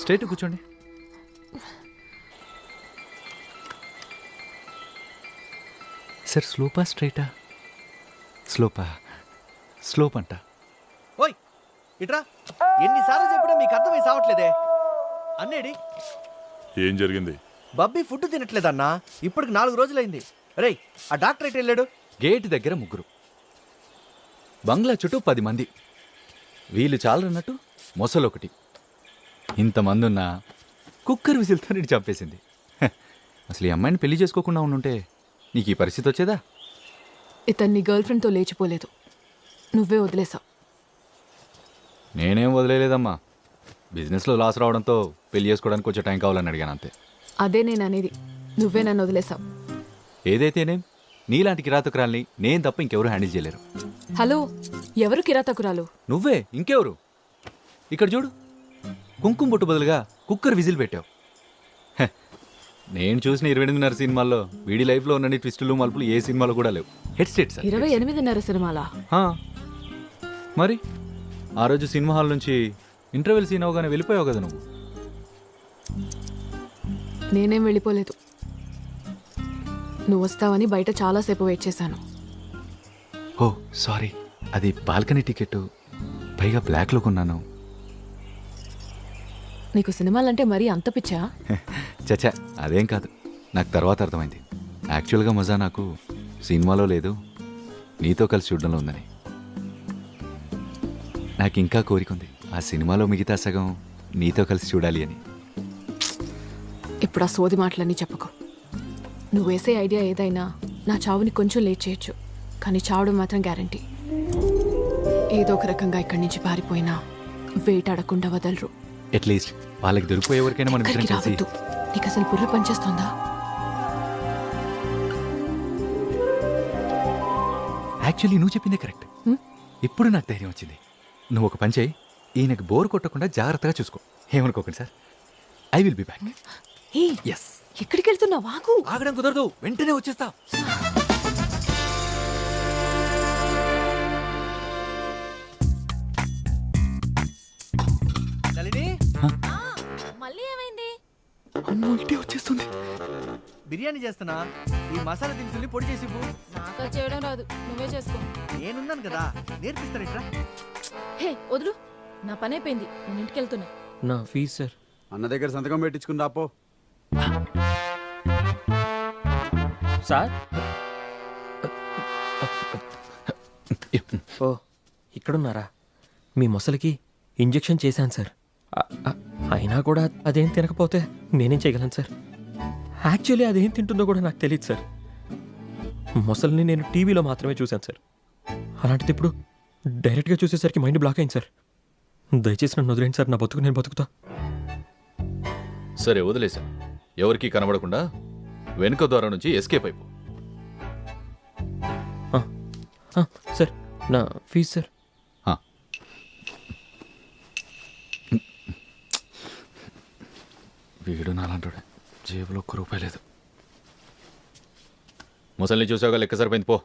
స్ట్రైట్ కూర్చోండి. సార్ స్లోపా స్ట్రైటా? స్లోపా. స్లోప్ అంట. ఓయ్ ఇట్రా. ఎన్నిసార్లు చెప్పినా మీకు అర్థమై సావట్లేదే. అన్నేడి? ఏం జరిగింది? బబ్బీ ఫుడ్ తినట్లేదన్నా. ఇప్పటికి 4 రోజులైంది. రేయ్ ఆ డాక్టర్ ఎటు వెళ్ళాడు? గేట్ దగ్గర 3, బంగ్లా చుట్టూ 10 మంది. వీళ్ళు చాలన్నట్టు మొసలొకటి. ఇంతమంది ఉన్నా కుక్కర్ విసిల్తో నేను చంపేసింది. అసలు ఈ అమ్మాయిని పెళ్లి చేసుకోకుండా ఉండుంటే నీకు ఈ పరిస్థితి వచ్చేదా? ఇతన్ని గర్ల్ ఫ్రెండ్తో లేచిపోలేదు, నువ్వే వదిలేసావు. నేనేం వదిలేదమ్మా. బిజినెస్లో లాస్ రావడంతో పెళ్లి చేసుకోవడానికి కొంచెం టైం కావాలని అడిగాను అంతే. అదే నేను అనేది. నువ్వే నన్ను వదిలేసావు. ఏదైతేనేం నీలాంటి కిరాతకురాల్ని నేను తప్ప ఇంకెవరు హ్యాండిల్ చేయలేరు. హలో, ఎవరు కిరాతకురాలు? నువ్వే, ఇంకెవరు? ఇక్కడ చూడు, కుంకుమ బొట్టు బదులుగా కుక్కర్ విజిల్ పెట్టావు. హె, నేను చూసిన 28:30 సినిమాల్లో వీడి లైఫ్లో ఉన్న ట్విస్టులు మలుపులు ఏ సినిమాలో కూడా లేవు. హెడ్ స్టేట్స్ 28:30 సినిమాలా? మరి ఆ రోజు సినిమా హాల్ నుంచి ఇంటర్వెల్ సీన్ అవగానే వెళ్ళిపోయావు కదా నువ్వు. నేనేం వెళ్ళిపోలేదు. నువ్వు వస్తావని బయట చాలాసేపు వెయిట్ చేశాను. ఓ సారీ, అది బాల్కనీ టికెట్, పైగా బ్లాక్లో కొన్నాను. నీకు సినిమాలంటే మరీ అంత పిచ్చా? చచ్చా, అదేం కాదు. నాకు తర్వాత అర్థమైంది. యాక్చువల్గా మజా నాకు సినిమాలో లేదు, నీతో కలిసి చూడడంలో ఉందని. నాకు ఇంకా కోరికుంది ఆ సినిమాలో మిగతా సగం నీతో కలిసి చూడాలి అని. ఇప్పుడు ఆ సోది మాటలన్నీ చెప్పుకో. నువ్వు వేసే ఐడియా ఏదైనా నా చావుని కొంచెం లేట్ చేయొచ్చు, కానీ చావడం మాత్రం గ్యారంటీ. ఏదో ఒక రకంగా ఇక్కడి నుంచి పారిపోయినా వేటాడకుండా వదలరు. అట్లీస్ట్ వాళ్ళకి దొరికిపోయే వరకైనా మనం ఇద్దరం ఇక్కడికి కలిసి. రావద్దు. నీకు అసలు బుర్ర పనిచేస్తుందా? యాక్చువల్లీ నువ్వు చెప్పిందే కరెక్ట్. ఇప్పుడు నాకు ధైర్యం వచ్చింది. నువ్వు ఒక పని చేయి, ఈయనకి బోర్ కొట్టకుండా జాగ్రత్తగా చూసుకో. ఏమనుకోకండి sir, I will be back. Yes. ఎక్కడికి వెళ్తున్నావు? వాగు. ఆగడం కుదరదు, వెంటనే వచ్చేస్తా. మళ్ళీ ఏమైంది? అమ్మో, ఇటే వచ్చేస్తుంది. బిర్యానీ చేస్తున్నా, ఈ మసాలా దినుసుల్ని పొడి చేసి ఇవ్వు. నాకు చేయడం రాదు, నువ్వే చేసుకో. నేనున్నాను కదా, నేర్పిస్తాను. హే వదులు, నా పని అయిపోయింది, నేను ఇంటికి వెళ్తున్నా. నా ఫీజు సార్. అన్న దగ్గర సంతకం పెట్టించుకుని రాపో. సార్ ఓ ఇక్కడున్నారా? మీ మొసలికి ఇంజెక్షన్ చేశాను సార్. అయినా కూడా అదేం తినకపోతే నేనేం చేయగలను సార్? యాక్చువల్లీ అదేం తింటుందో కూడా నాకు తెలియదు సార్. మొసలిని నేను టీవీలో మాత్రమే చూశాను సార్. అలాంటిది ఇప్పుడు డైరెక్ట్గా చూసేసరికి మైండ్ బ్లాక్ అయింది సార్. దయచేసి నన్ను వదిలేండి సార్, నా బతుకు నేను బతుకుతా. సరే వదిలేసా. ఎవరికి కనబడకుండా వెనుక ద్వారం నుంచి ఎస్కేప్ అయిపో. సార్ నా ఫీజు సార్. వీడు నాలంటాడు, జేబులో ₹1 లేదు. ముసలిని చూసావుగా, లెక్క సరిపోయింది పో.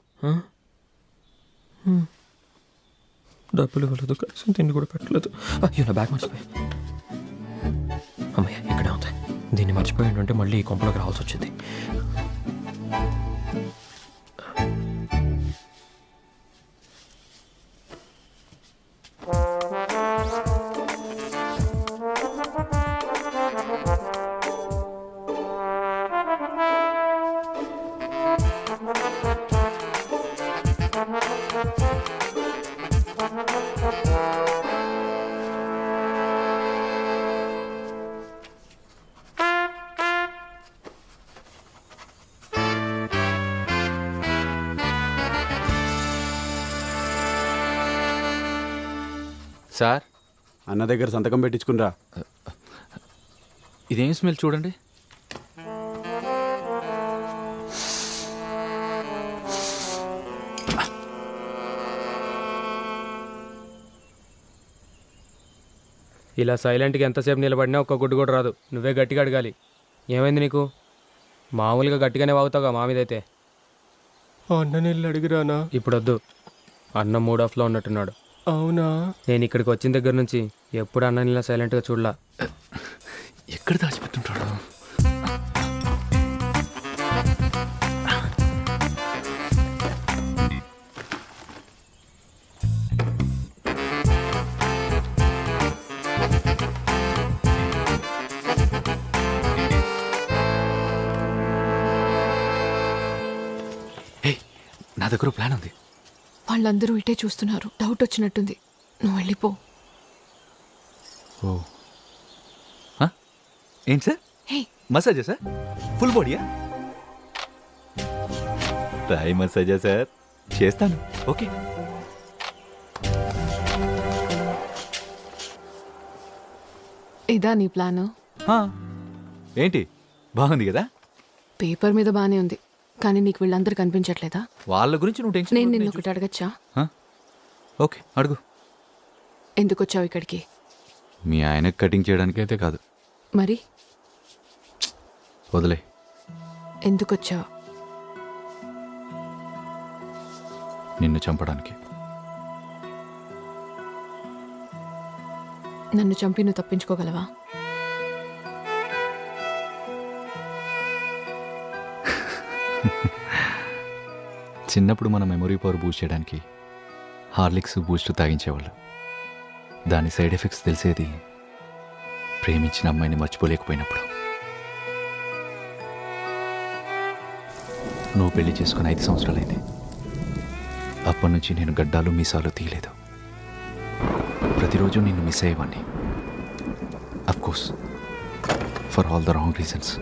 డబ్బులు ఇవ్వలేదు, కనీసం తిండి కూడా పెట్టలేదు. అయ్యో నా బ్యాగ్ మర్చిపోయా. అమ్మయ్య ఇక్కడే ఉంటాయి. దీన్ని మర్చిపోయి ఉంటే మళ్ళీ ఈ కొంపలోకి రావాల్సి వచ్చింది. సార్, అన్న దగ్గర సంతకం పెట్టించుకుని రా. ఇదేం స్మెల్ చూడండి. ఇలా సైలెంట్గా ఎంతసేపు నిలబడినా ఒక్క గుడ్డు కూడా రాదు. నువ్వే గట్టిగా అడగాలి. ఏమైంది నీకు? మామూలుగా గట్టిగానే వాగుతావుగా మా మీద అయితే. అన్న నీళ్ళు అడిగిరానా? ఇప్పుడు వద్దు, అన్న మూడ్ ఆఫ్లో ఉన్నట్టున్నాడు. అవునా? నేను ఇక్కడికి వచ్చిన దగ్గర నుంచి ఎప్పుడు అన్న నీళ్ళ సైలెంట్గా చూడలా. ఎక్కడ దాచిపెట్టుంటాడు? నా దగ్గర ప్లాన్ ఉంది. వాళ్ళందరూ ఇటే చూస్తున్నారు, డౌట్ వచ్చినట్టుంది. నువ్వు వెళ్ళిపో. ఓ ఏంటి సార్? మసాజా సార్? ఫుల్ బాడీయా? థాయ్ మసాజా సార్? చేస్తాను. ఓకే. ఇదా నీ ప్లాను? ఏంటి బాగుంది కదా? పేపర్ మీద బానే ఉంది, కానీ నీకు వీళ్ళందరూ కనిపించట్లేదా? వాళ్ళ గురించి నువ్వు టెన్షన్ నేను పడకు, నిన్ను నేను ఒకటి అడగచ్చా? ఓకే అడుగు. ఎందుకు వచ్చావు ఇక్కడికి? మీ ఆయనకు కటింగ్ చేయడానికి అయితే కాదు. మరి వదిలే. ఎందుకు వచ్చావు? నిన్ను చంపడానికి. నన్ను చంపి నువ్వు తప్పించుకోగలవా? చిన్నప్పుడు మన మెమొరీ పవర్ బూస్ట్ చేయడానికి హార్లిక్స్ బూస్ట్ తాగించేవాళ్ళు. దాని సైడ్ ఎఫెక్ట్స్ తెలిసేది ప్రేమించిన అమ్మాయిని మర్చిపోలేకపోయినప్పుడు. నువ్వు పెళ్లి చేసుకుని 5 సంవత్సరాలైంది. అప్పటి నుంచి నేను గడ్డాలు మీసాలు తీయలేదు. ప్రతిరోజు నిన్ను మిస్ అయ్యేవాడిని. Of course for all the wrong reasons.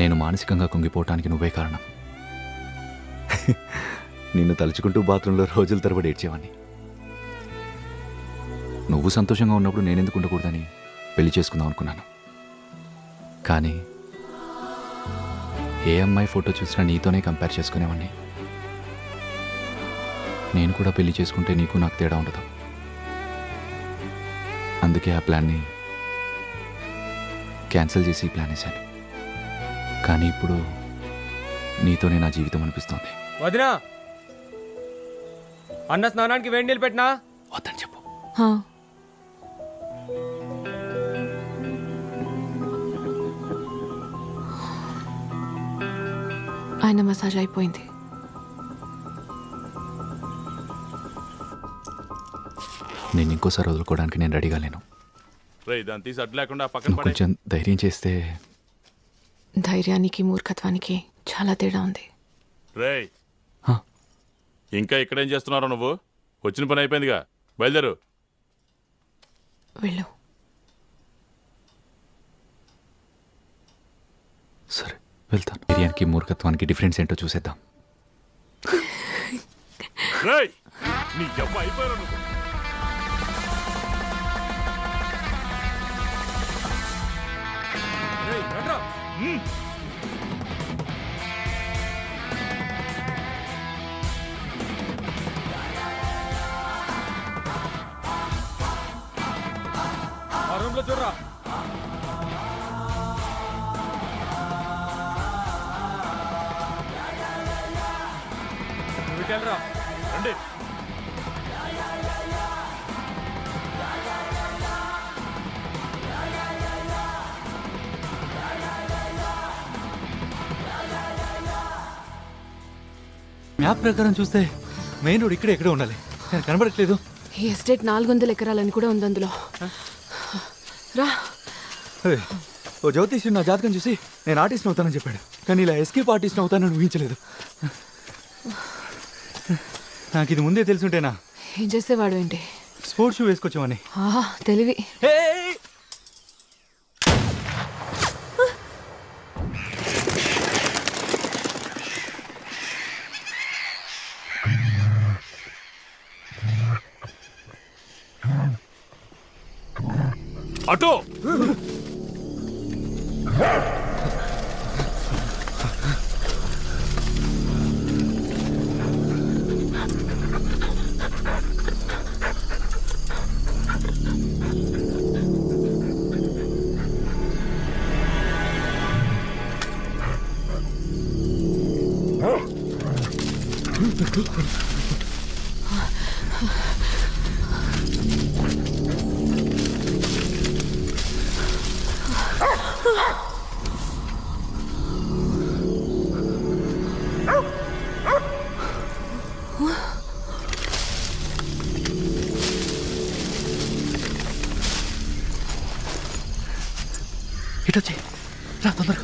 నేను మానసికంగా కుంగిపోవటానికి నువ్వే కారణం. నిన్ను తలుచుకుంటూ బాత్రూంలో రోజుల తరబడి ఏడ్చేవాడిని. నువ్వు సంతోషంగా ఉన్నప్పుడు నేనెందుకు ఉండకూడదని పెళ్లి చేసుకుందాం అనుకున్నాను. కానీ ఏ అమ్మాయి ఫోటో చూసినా నీతోనే కంపేర్ చేసుకునేవాడిని. నేను కూడా పెళ్లి చేసుకుంటే నీకు నాకు తేడా ఉండదు. అందుకే ఆ ప్లాన్ని క్యాన్సిల్ చేసి ప్లాన్ వేశాను. కానీ ఇప్పుడు నీతోనే నా జీవితం అనిపిస్తోంది. వదినా, అన్న స్నానానికి వేడి నీళ్ళు పెట్టినా? వద్దని చెప్పు. హా. ఆయన మసాజ్ అయిపోయింది. నేను ఇంకోసారి వదులుకోవడానికి నేను రెడీగా లేను. రేయ్ దాన్ని తీసి అడ్డు లేకుండా పక్కన నువ్వు పడే. కొంచెం ధైర్యం చేస్తే. ధైర్యానికి మూర్ఖత్వానికి చాలా తేడా ఉంది. రేయ్ హా. ఇంకా ఇక్కడేం చేస్తున్నారో నువ్వు? వచ్చిన పని అయిపోయిందిగా, బయలుదేరు. వెళ్ళు. సరే వెళ్తాను. ధైర్యానికి మూర్ఖత్వానికి డిఫరెన్స్ ఏంటో చూసేద్దాం. రేయ్ నీ ఎవ్వ అయిపోయారు నువ్వు. రేయ్, రండ్రా. ఆ రూమ్ లో చూడరా. నువ్వు ఇటు వెళ్ళరా. రండి. మ్యాప్ ప్రకారం చూస్తే మెయిన్ రోడ్ ఇక్కడే ఎక్కడే ఉండాలి. కానీ కనబడట్లేదు. ఈ ఎస్టేట్ 400 ఎకరాలని కూడా ఉంది అందులో. రా. అరే, ఓ జ్యోతిష్యుడు నా జాతకం చూసి నేను ఆర్టిస్ట్ అవుతానని చెప్పాడు. కానీ ఇలా ఎస్కేప్ ఆర్టిస్ట్ అవుతానని ఊహించలేదు. నాకు ఇది ముందే తెలుసుంటేనా ఏం చేసేవాడు ఏంటి? స్పోర్ట్స్ షూ వేసుకొచ్చామని. ఆహా, తెలివి. అటో ఇటొచ్చి రా తొందరగా.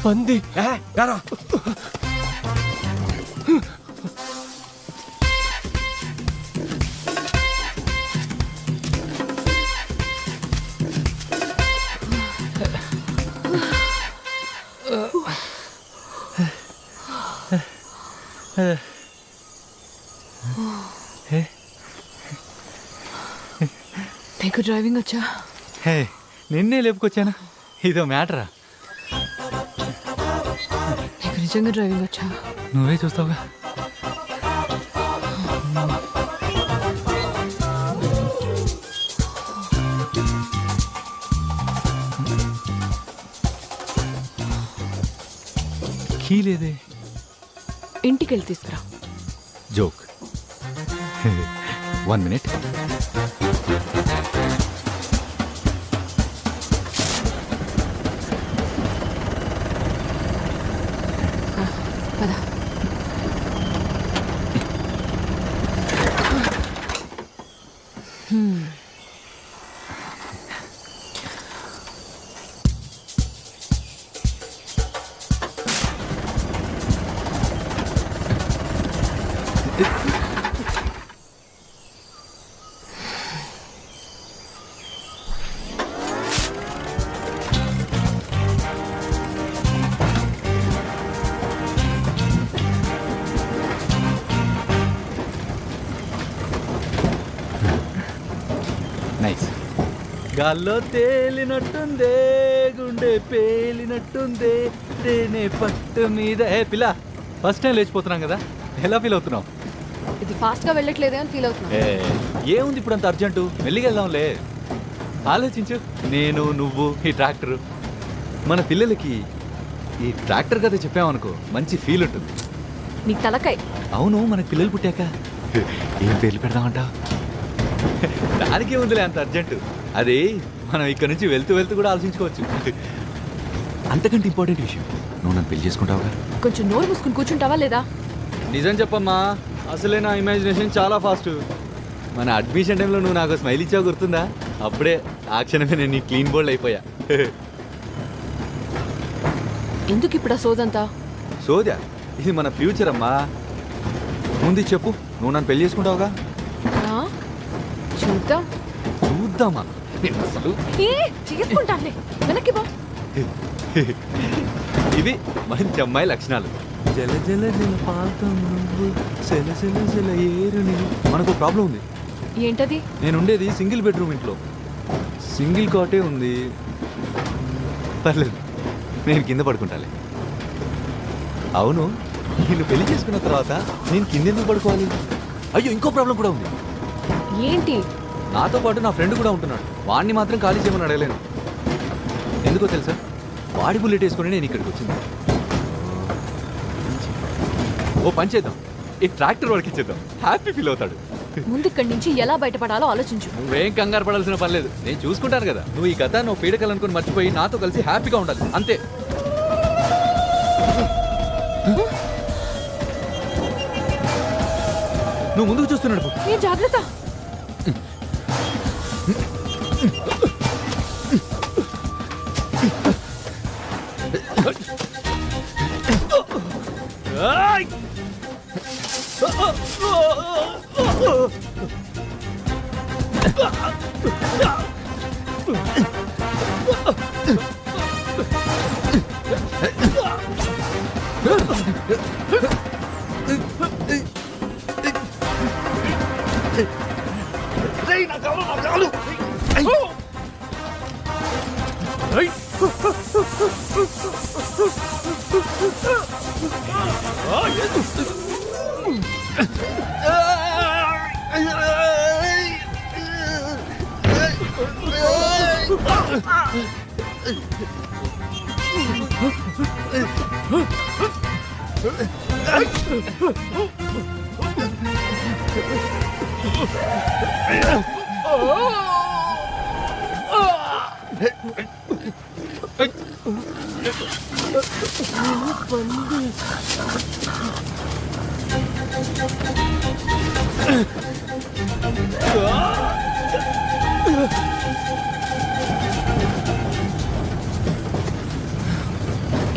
పంది యారా నీకు డ్రైవింగ్ వచ్చా? హే నిన్నే లేపుకొచ్చానా? ఇదో మ్యాటరా? నీకు నిజంగా డ్రైవింగ్ వచ్చా? నువ్వే చూస్తావుగా. కీ లేదే. ఇంటికి వెళ్ళి తీసుకురా. జోక్. 1 minute. పద. నైస్. గాల్లో తేలినట్టుందే, గుండె పేలినట్టుందే, తేనె పట్టు మీద. ఏ పిల్ల, ఫస్ట్ టైం లేచిపోతున్నాం కదా, ఎలా ఫీల్ అవుతున్నావు? ఇది ఫాస్ట్ గా వెళ్ళట్లేదే అని ఫీల్ అవుతున్నా. ఏముంది ఇప్పుడు అంత అర్జెంటు, మెల్లిగా వెళ్దాంలే. ఆలోచించు, నేను నువ్వు ఈ ట్రాక్టర్. మన పిల్లలకి ఈ ట్రాక్టర్ కథ చెప్పామనుకో మంచి ఫీల్ ఉంటుంది. నీకు తలకాయ. అవును, మనకి పిల్లలు పుట్టాక ఏం పేర్లు పెడదామంటావు? దానికే ఉందిలే అంత అర్జెంటు. అది మనం ఇక్కడ నుంచి వెళ్తూ వెళ్తూ కూడా ఆలోచించుకోవచ్చు. అంతకంటే ఇంపార్టెంట్ విషయం, నువ్వు నన్ను పెళ్లి చేసుకుంటావుగా? కొంచెం నోరు మూసుకుని కూర్చుంటావా లేదా? నిజం చెప్పమ్మా, అసలే నా ఇమాజినేషన్ చాలా ఫాస్ట్. మన అడ్మిషన్ టైంలో నువ్వు నాకు స్మైల్ ఇచ్చావు, గుర్తుందా? అప్పుడే ఆ క్షణమే నేను నీ క్లీన్ బోల్డ్ అయిపోయా. ఎందుకు ఇప్పుడు ఆ సోదంతా? సోదా, ఇది మన ఫ్యూచర్ అమ్మా. ముందు చెప్పు, నువ్వు నన్ను పెళ్లి చేసుకుంటావుగా? చూద్దాం. చూద్దామా? అసలు చేసుకుంటానులే, వెనక్కి బా. ఇవి మంచి అమ్మాయి లక్షణాలు. జల జల జల పాతం నువ్వు, సెల సెల సెల ఏరు నీవు. మనకు ప్రాబ్లం ఉంది. ఏంటది? నేను ఉండేది సింగిల్ బెడ్రూమ్ ఇంట్లో, సింగిల్ కాటే ఉంది. పర్లేదు, నేను కింద పడుకుంటాలే. అవును, నిన్ను పెళ్లి చేసుకున్న తర్వాత నేను కింద ఎందుకు పడుకోవాలి? అయ్యో, ఇంకో ప్రాబ్లం కూడా ఉంది. ఏంటి? నాతో పాటు నా ఫ్రెండ్ కూడా ఉంటున్నాడు. వాడిని మాత్రం ఖాళీ చేయమని అడగలేను. ఎందుకో తెలుసా? వాడి బుల్లెట్ వేసుకుని నేను ఇక్కడికి వచ్చింది. ఓ పని చేద్దాం, ఈ ట్రాక్టర్ వాడికి ఇచ్చేద్దాం, హ్యాపీ ఫీల్ అవుతాడు. ముందు ఇక్కడి నుంచి ఎలా బయటపడాలో ఆలోచించు. నువ్వేం కంగారు పడాల్సిన పని లేదు, నేను చూసుకుంటాను కదా. నువ్వు ఈ కథ నువ్వు పీడకలనుకుని మర్చిపోయి నాతో కలిసి హ్యాపీగా ఉండాలి, అంతే. నువ్వు ముందుకు చూస్తున్నాడు. ఏ జాగ్రత్త.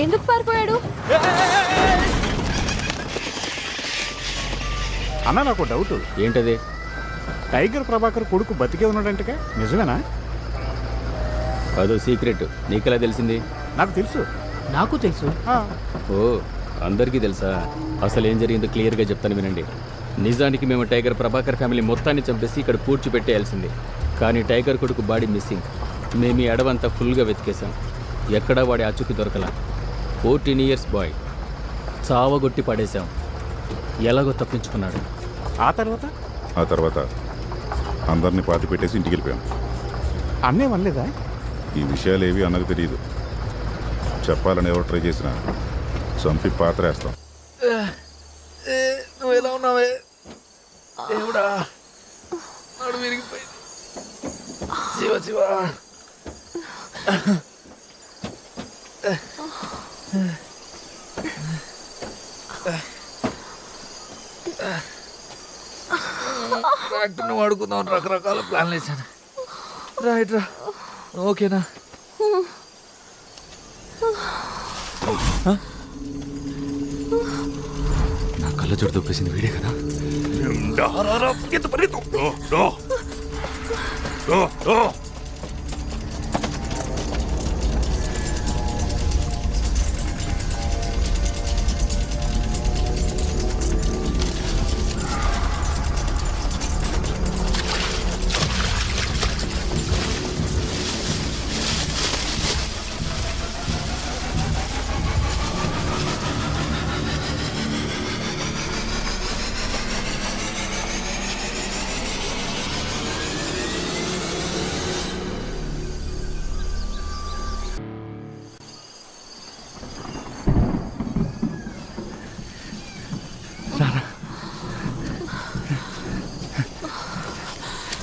ఏ ఎందుకు పారిపోయాడు? అన్న నాకు డౌట్. ఏంటది? టైగర్ ప్రభాకర్ కొడుకు బతికే ఉన్నాడంటగా, నిజమేనా? అదో సీక్రెట్. నీకెలా తెలిసింది? నాకు తెలుసు. నాకు తెలుసు. ఓ, అందరికీ తెలుసా? అసలు ఏం జరిగిందో క్లియర్గా చెప్తాను వినండి. నిజానికి మేము టైగర్ ప్రభాకర్ ఫ్యామిలీ మొత్తాన్ని చంపేసి ఇక్కడ పూడ్చిపెట్టేయాల్సింది. కానీ టైగర్ కొడుకు బాడీ మిస్సింగ్. మేము ఈ అడవంతా ఫుల్గా వెతికేశాం. ఎక్కడా వాడి అచ్చుకు దొరకలా. 14 ఇయర్స్ బాయ్. చావగొట్టి పడేశాం. ఎలాగో తప్పించుకున్నాడు. ఆ తర్వాత ఆ తర్వాత అందరినీ పాతి పెట్టేసి ఇంటికి వెళ్ళిపోయాం. అన్నే వనలేదా? ఈ విషయాలు ఏవి అన్నకు తెలియదు. చెప్పాలని ఎవరు ట్రై చేసినా చంపి పాత్రేస్తాం. నువ్వు ఎలా ఉన్నావే దేవుడా? నాడు విరిగిపోయింది. శివ శివ. ట్రాక్టర్ని వాడుకుందాం రకరకాల ప్లాన్లు వేసాను. రైట్ రా, ఓకేనా? నా కళ్ళ చోటు దొప్పేసింది వీడే కదా.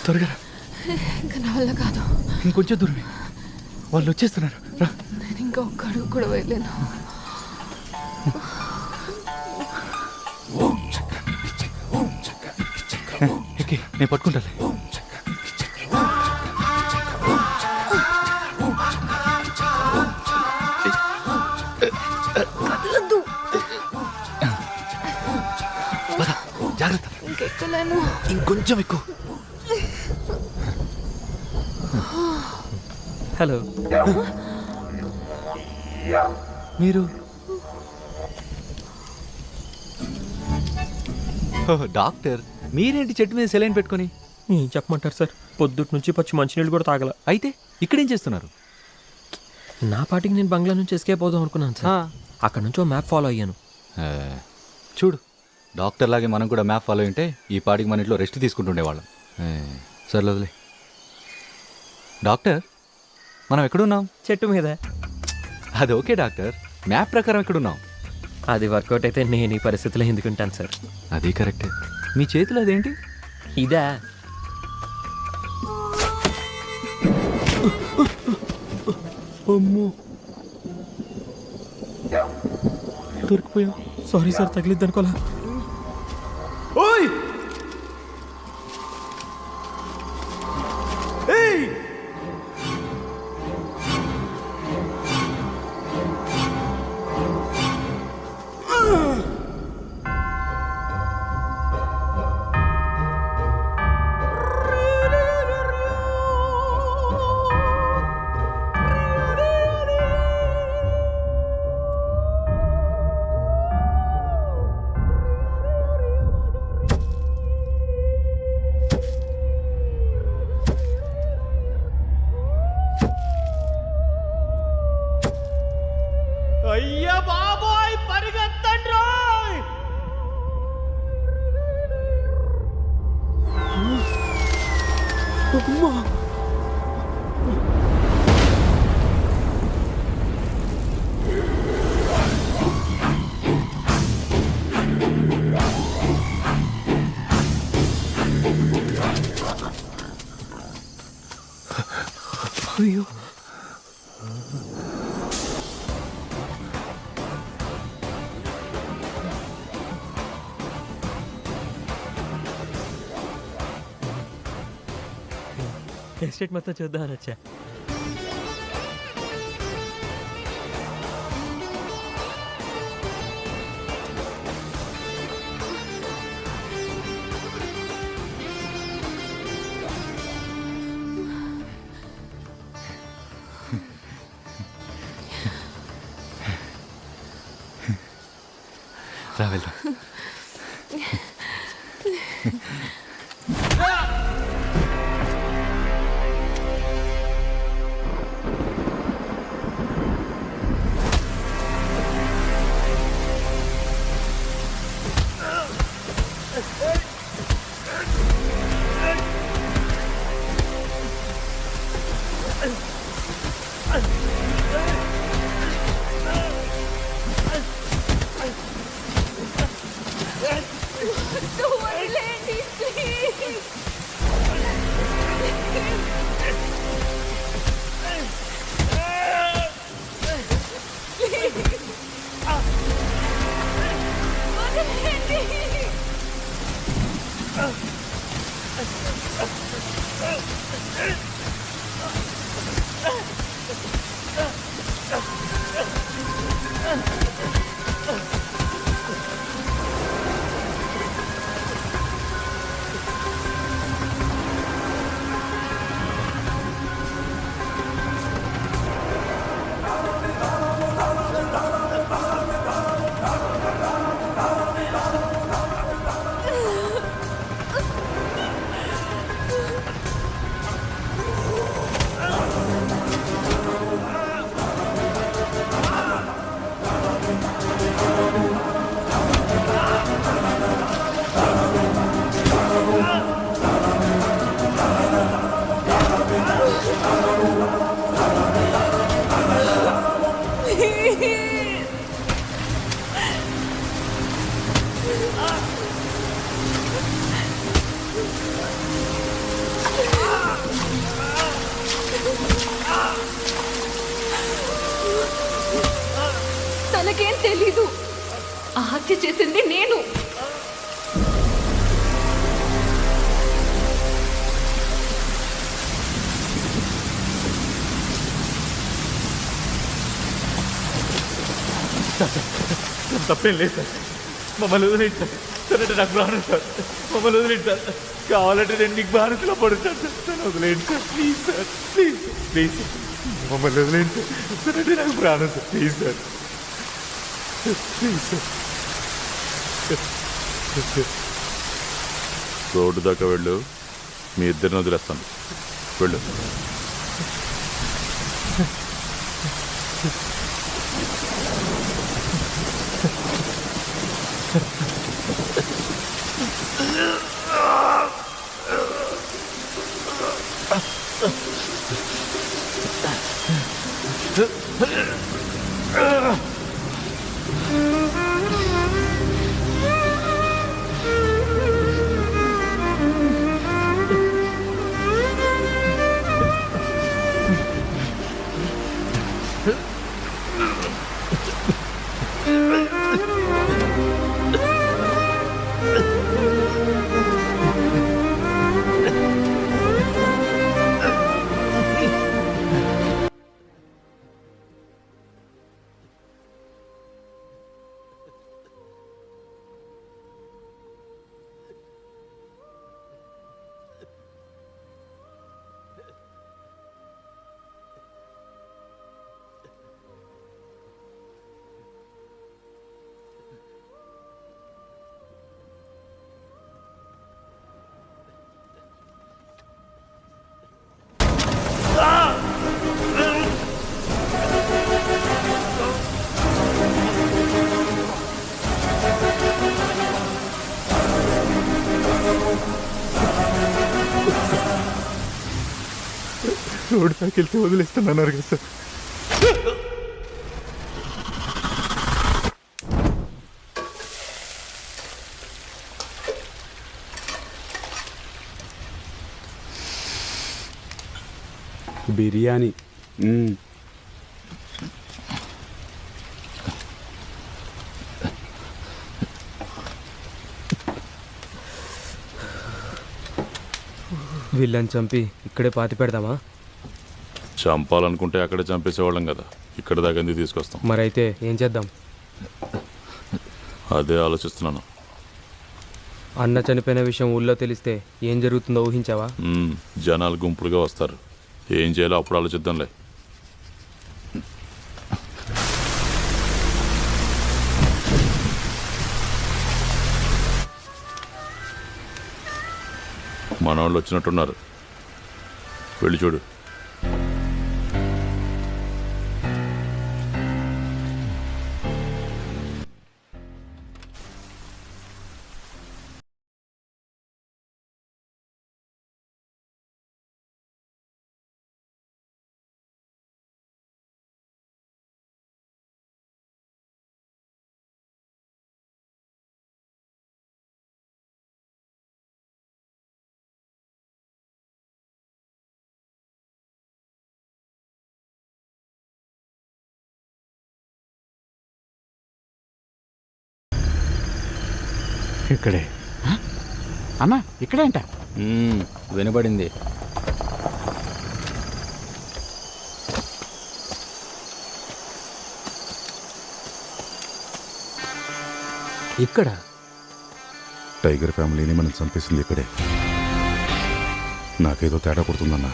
త్వరగా రా. ఇంకా నా వల్ల కాదు. ఇంకొంచెం దూరమే. వాళ్ళు వచ్చేస్తున్నారు. రా. నేను ఇంకా ఒక్క అడుగు కూడా వేయలేను. ఎక్కి నేను పట్టుకుంటాలే. జాగ్రత్త. ఇంకెక్కలేను. ఇంకొంచెం ఎక్కువ. హలో, మీరు డాక్టర్, మీరేంటి చెట్టు మీద సెలైన్ పెట్టుకొని? ఏం చెప్పమంటారు సార్? పొద్దుటి నుంచి పచ్చి మంచినీళ్ళు కూడా తాగల. అయితే ఇక్కడేం చేస్తున్నారు? నా పాటికి నేను బంగ్లా నుంచి ఎస్కేప్ అవుదాం అనుకున్నాను సార్. అక్కడ నుంచి ఓ మ్యాప్ ఫాలో అయ్యాను. చూడు, డాక్టర్ లాగే మనం కూడా మ్యాప్ ఫాలో అయింటే ఈ పాటికి మన ఇంట్లో రెస్ట్ తీసుకుంటుండేవాళ్ళం. సర్లే వదిలే. డాక్టర్, మనం ఎక్కడున్నాం? చెట్టు మీద. అది ఓకే డాక్టర్, మ్యాప్ ప్రకారం ఎక్కడున్నాం? అది వర్కౌట్ అయితే నేను ఈ పరిస్థితిలో ఎందుకుంటాను సార్? అది కరెక్టే. మీ చేతిలో అదేంటి? ఇదా? అమ్మో, దొరికిపోయాం. Sorry sir, తగిలిద్ది అనుకోలా. ఓయ్! ఏయ్! అయ్యా బాబోయ్, పరిగెత్తండి రోయ్! అయ్యో, ఎస్టేట్ మొత్తం చూద్దామని వచ్చా. రా వెళ్దాం. తనకేం తెలీదు. ఆ హత్య చేసింది నేను. తప్పేం లేదు సార్, మమ్మల్ని వదిలేండి సార్. సార్ అంటే నాకు బాగా సార్, మమ్మల్ని వదిలేండి సార్. కావాలంటే నేను నీకు బానిసలో పడుతాను సార్. సార్ వదిలేండి sir, please sir, please please మమ్మల్ని వదిలేండి సార్. సార్ అంటే నాకు ప్రాణం sir, please sir, please sir. Road దాకా వెళ్ళు, మీ ఇద్దరిని వదిలేస్తాను. వెళ్ళు. రోడ్డు దాకా వెళ్తే వదిలేస్తానన్నారు కదా సార్. బిర్యానీ వీళ్ళని చంపి ఇక్కడే పాతి పెడదామా? చంపాలనుకుంటే అక్కడే చంపేసేవాళ్ళం కదా, ఇక్కడ దాకా ఎందుకు తీసుకొస్తాం? మరైతే ఏం చేద్దాం? అదే ఆలోచిస్తున్నాను. అన్న చనిపోయిన విషయం ఊళ్ళో తెలిస్తే ఏం జరుగుతుందో ఊహించావా? జనాలు గుంపులుగా వస్తారు. ఏం చేయాలో అప్పుడు ఆలోచిద్దాంలే. మనవాళ్ళు వచ్చినట్టున్నారు, వెళ్ళి చూడు. ఇక్కడే అన్నా, ఇక్కడే అంట. వినబడింది. ఇక్కడ టైగర్ ఫ్యామిలీని మనం చంపేసింది ఇక్కడే. నాకేదో తేడా కొడుతుందన్నా.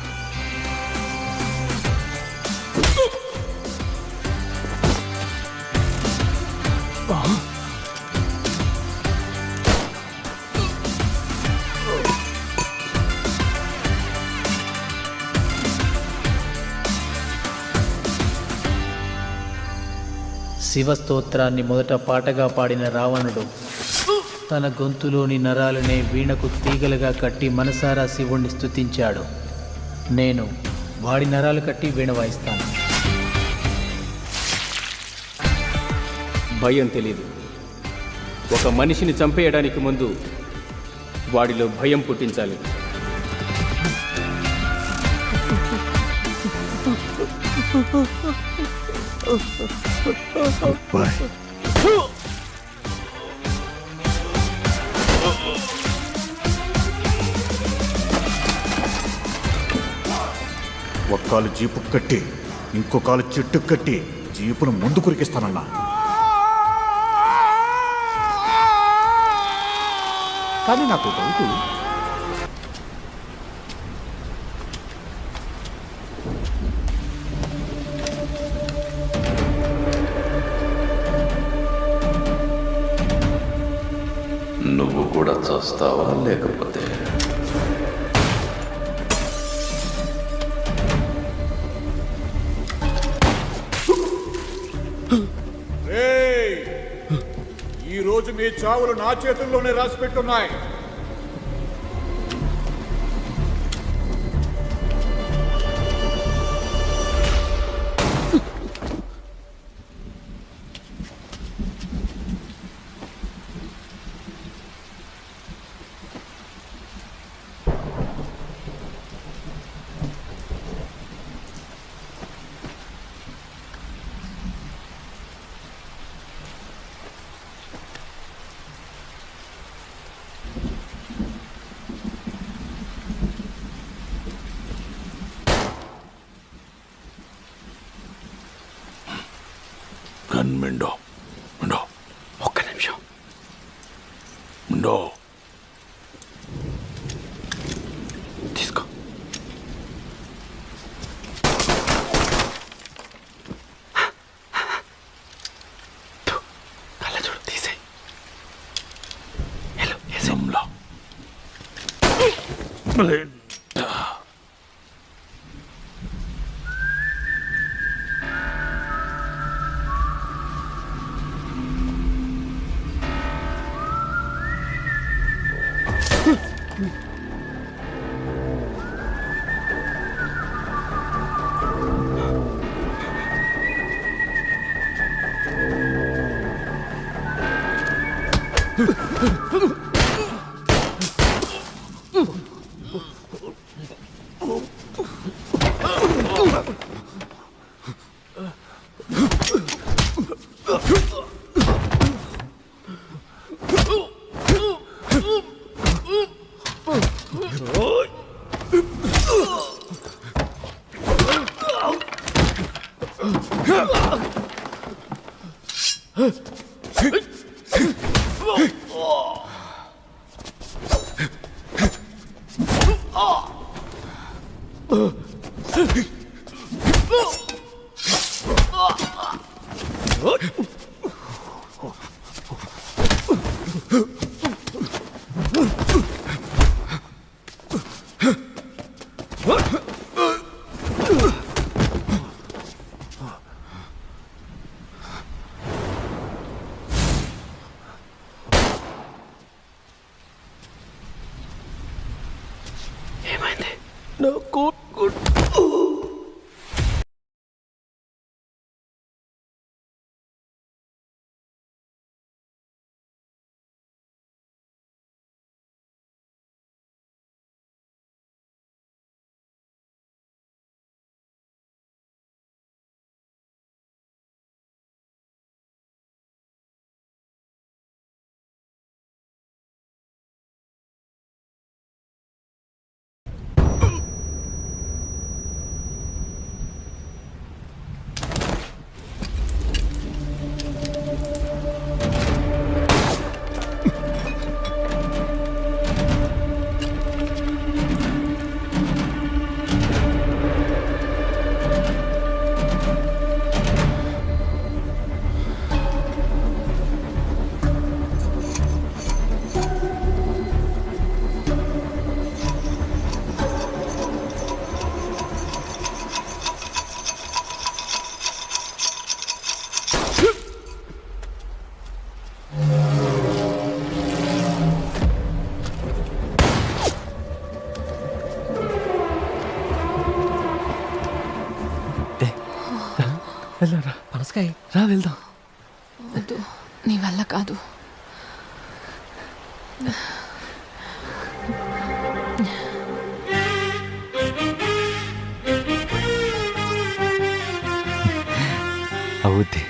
శివస్తోత్రాన్ని మొదట పాటగా పాడిన రావణుడు తన గొంతులోని నరాలనే వీణకు తీగలుగా కట్టి మనసారా శివుణ్ణి స్తుతించాడు. నేను వాడి నరాలు కట్టి వీణ వాయిస్తాను. భయం తెలీదు. ఒక మనిషిని చంపేయడానికి ముందు వాడిలో భయం పుట్టించాలి. ఒక్కాలు జీపు కట్టి ఇంకో కాలు చెట్టు కట్టి జీపును ముందు కురికిస్తానన్నా. కానీ నాకు డౌట్, నువ్వు కూడా చేస్తావా లేకపోతే ఈ రోజు మీ చావులు నా చేతుల్లోనే రాసి పెట్టున్నాయి. మిండో మిండో, ఒక్క నిమిషం మిండో, తీసుకో. కళ్ళ చూడు, తీసేయి. నా కోట్ వెళ్ళరా పనసకాయ రా వెళ్దాం. వద్దు, నీ వల్ల కాదు. అవుద్ది.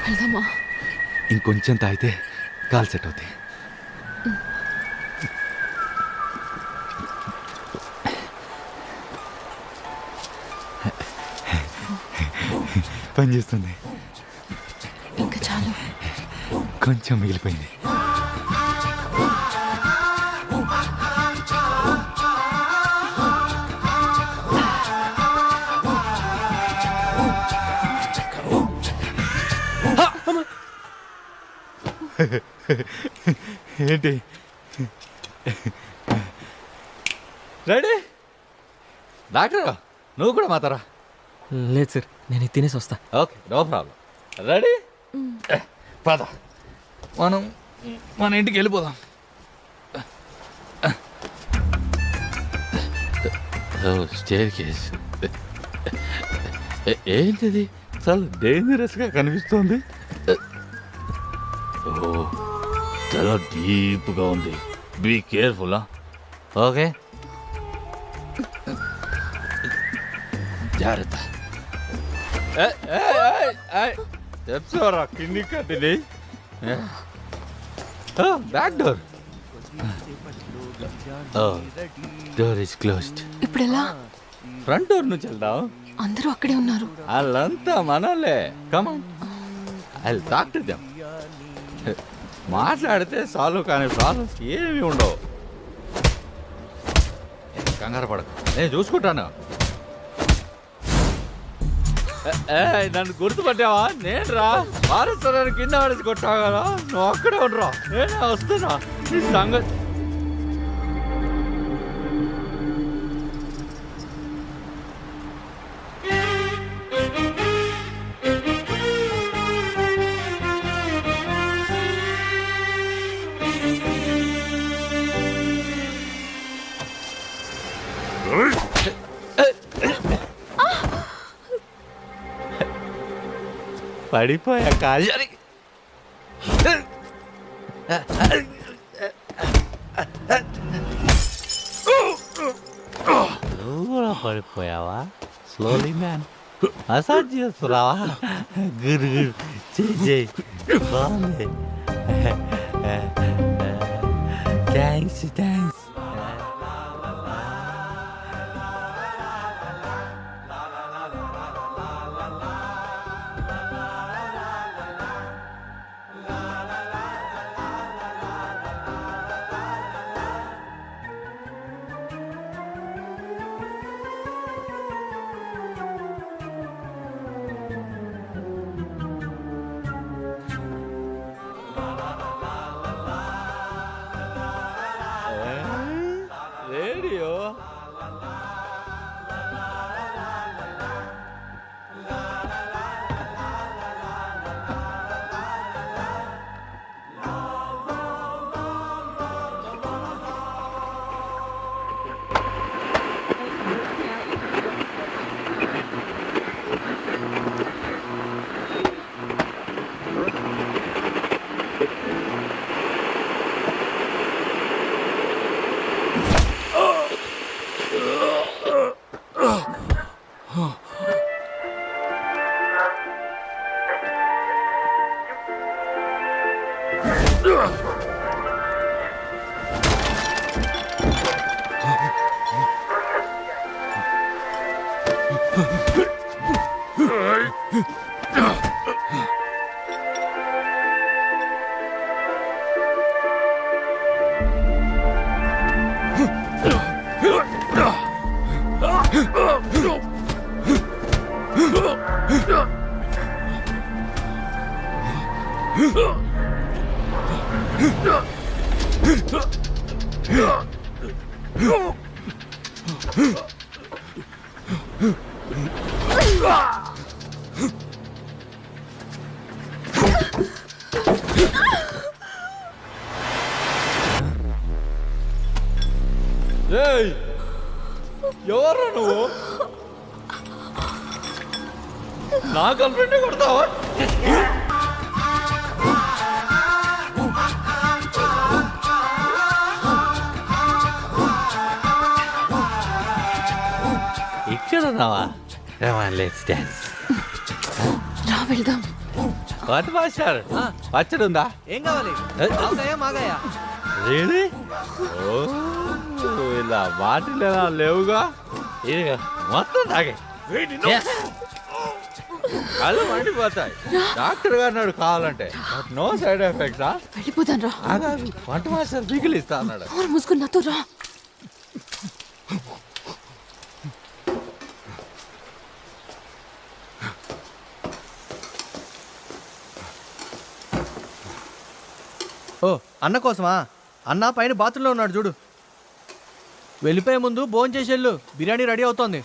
వెళ్దామా? ఇంకొంచెం తాగితే కాల్ సెట్ అవుతాయి. పని చేస్తుంది. ఇంకా చాలు. కొంచెం మిగిలిపోయింది. ఏంటి రెడీ? డాక్టర్ నువ్వు కూడా మాతారా? లేదు సార్, నేను ఇది తినేసి వస్తా. Okay, no problem. రెడీ? పద, మనం మన ఇంటికి వెళ్ళిపోదాం. స్టేర్ కేస్ ఏంటిది? చాలా డేంజరస్గా కనిపిస్తోంది. ఓ, చాలా డీప్గా ఉంది. Be careful. ఓకే, జాగ్రత్త. చెప్తారా కింది కట్టింది? Back door. Door is closed. ఇప్పుడు ఎలా? ఫ్రంట్ డోర్ నుంచి వెళ్దాం. అందరూ అక్కడే ఉన్నారు. వాళ్ళంతా మనోళ్ళే. Come on, I will talk to them. మాట్లాడితే సాల్వ్ కానీ ప్రాబ్లమ్స్ ఏమి ఉండవు. కంగారు పడకు, నేను చూసుకుంటాను. నన్ను గుర్తుపట్టావా? నేను రా వారసరాన్ని కింద పడేసి కొట్టావు కదా, నువ్వు అక్కడే ఉండరా. నేనే వస్తున్నా. ఈ సంగతి పడిపోయా కాలి. అయిపోయావా స్లోలీ మ్యాన్ మసాజ్ చేస్తున్నావా గుడ్ గుడ్ చెయ్యి బాగుంది థ్యాంక్స్ థ్యాంక్స్ రేడియో ఎవరు నువ్వు నా గర్ల్ఫ్రెండ్ కొడతావా ఇక్కడ ఉన్నావా లెట్స్ డాన్స్ రా వెళ్దాం. వాట్ మాస్టర్ పచ్చడి ఉందా ఏం కావాలి ఆవకాయా మాగాయా రియలీ ఓ ఇలా బాటిల్ లేవుగా ఇదిగా మొత్తం తాగే కళ్ళు మండిపోతాయి డాక్టర్ గారు అన్నాడు కావాలంటే నో సైడ్ ఎఫెక్ట్స్ వెళ్ళిపోతాను రా. వంట మాస్టర్ బిగిలి ఇస్తా అన్నాడు నోరు మూసుకుని నాతో రా. ఓ అన్న కోసమా అన్న పైన బాత్రూంలో ఉన్నాడు చూడు. వెళ్ళిపోయే ముందు భోజనం చేసి వెళ్ళు, బిర్యానీ రెడీ అవుతోంది.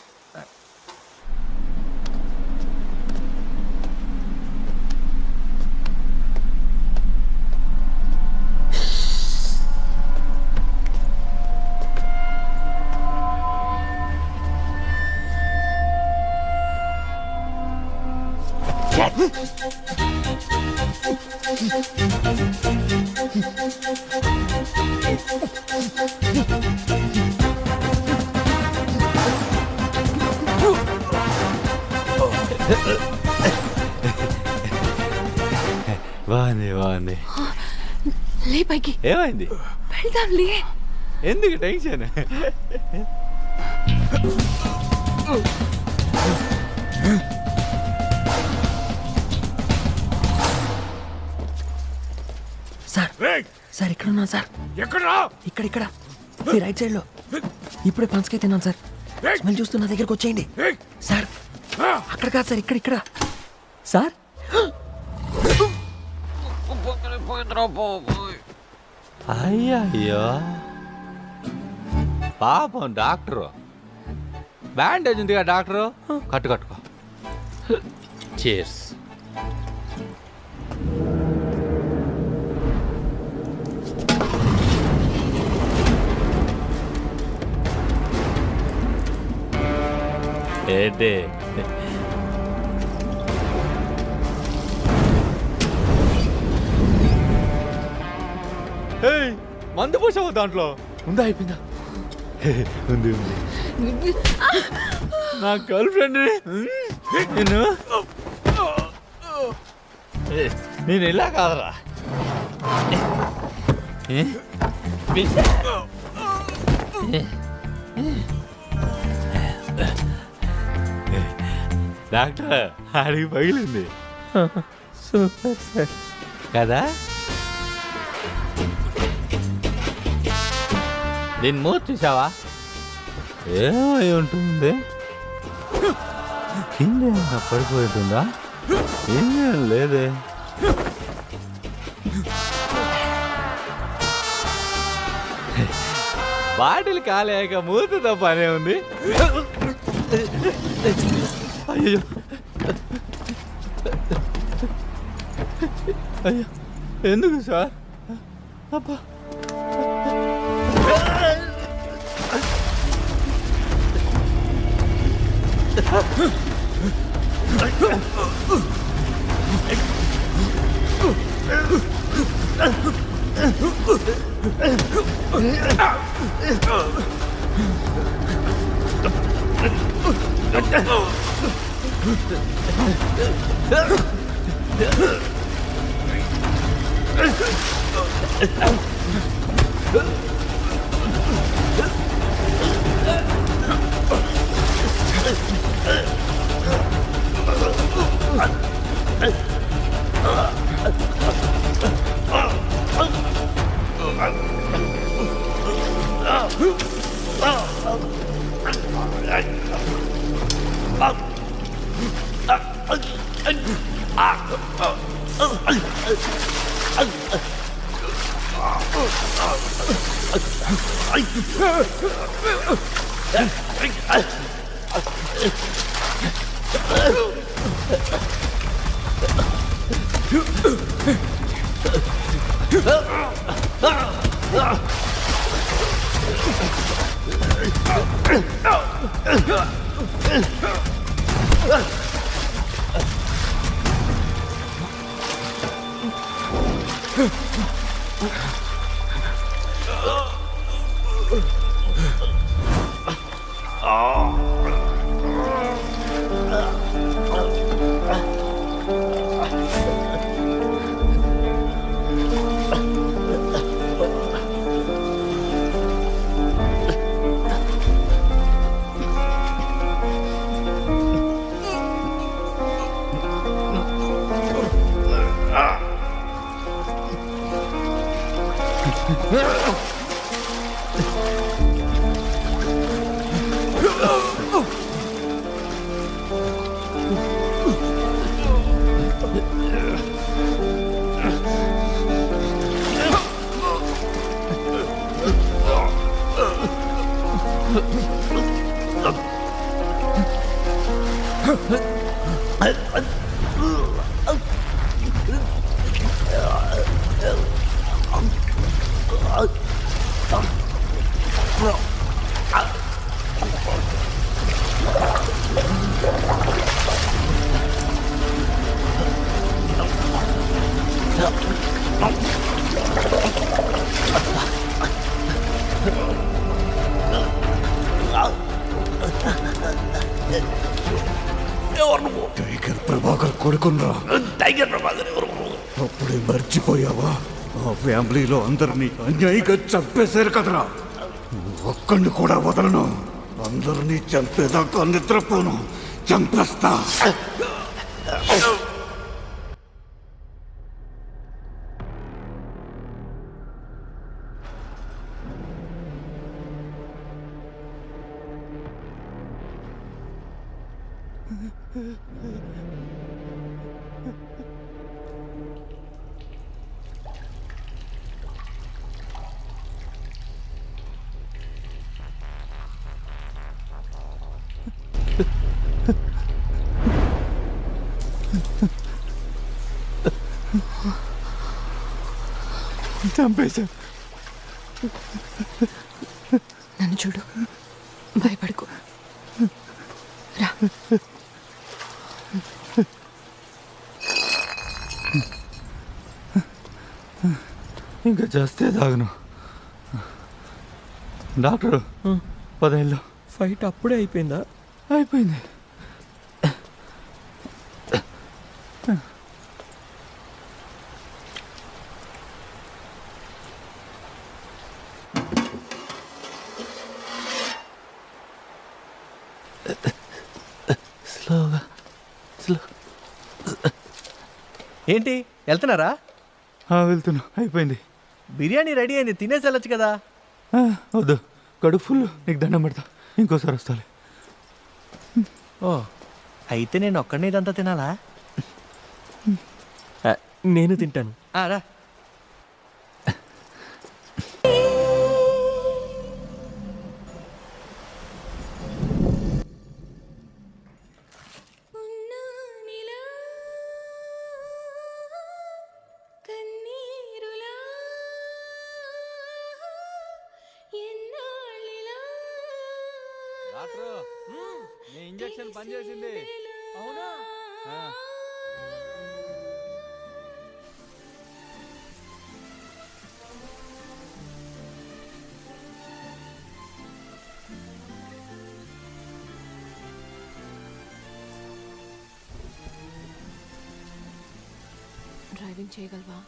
బాగుంది బాగుంది లే పైకి. ఏమైంది? వెళ్దాం లే. ఎందుకు టెన్షన్? సార్ సార్ ఇక్కడ ఉన్నాను సార్. ఇక్కడ ఇక్కడ ఈ రైట్ సైడ్ లో ఇప్పుడే పంచకాయ తిన్నాను సార్. స్మెల్ చూస్తూ నా దగ్గరకు వచ్చేయండి సార్. అక్కడ కాదు సార్, ఇక్కడ ఇక్కడ సార్. అయ్యో పాపం డాక్టరు బ్యాండేజ్ ఉందిగా డాక్టరు కట్టుకో. చేర్స్. ఏంటి మందు పోసావు దాంట్లో ఉందా? అయిపోయిందా? ఉంది ఉంది. నా గర్ల్ ఫ్రెండ్ నేను నేను ఇలా కాదరా. డాక్టర్ ఆడికి పగిలింది. Super sir. కదా దీని మూత చూసావా? ఏమై ఉంటుంది? కింద ఏమైనా పడిపోతుందా? ఏం లేదే. బాటిల్ కాలేక మూతతో పనే ఉంది. అయ్యో అయ్యో ఎందుకు సార్? అబ్బా టైగర్ ప్రభాకర్ కొడుకున్నా. టైగర్ ప్రభాకర్ అప్పుడే మర్చిపోయావా? ఆ ఫ్యామిలీలో అందరినీ అన్యాయంగా చంపేశారు కదరా. ఒక్కడిని కూడా వదలను. అందరినీ చంపేదాకా నిద్రపోను. చంపేస్తా. చంపేశా. నన్ను చూడు, భయపడకు. రా. ఇంకా చేస్తే తాగను. డాక్టర్ 10 ఏళ్ళు ఫైట్ అప్పుడే అయిపోయిందా? అయిపోయింది. స్లోగా ఏంటి వెళ్తున్నారా? వెళ్తున్నా. అయిపోయింది. బిర్యానీ రెడీ అయింది, తినేసి వెళ్ళొచ్చు కదా. వద్దు, కడుపు ఫుల్. నీకు దండం పెడతా, ఇంకోసారి వస్తాలే. ఓ అయితే నేను ఒక్కడిని ఇదంతా తినాలా? నేను తింటాను. రా. ఇంజెక్షన్ పనిచేసింది. అవునా? డ్రైవింగ్ చేయగలవా?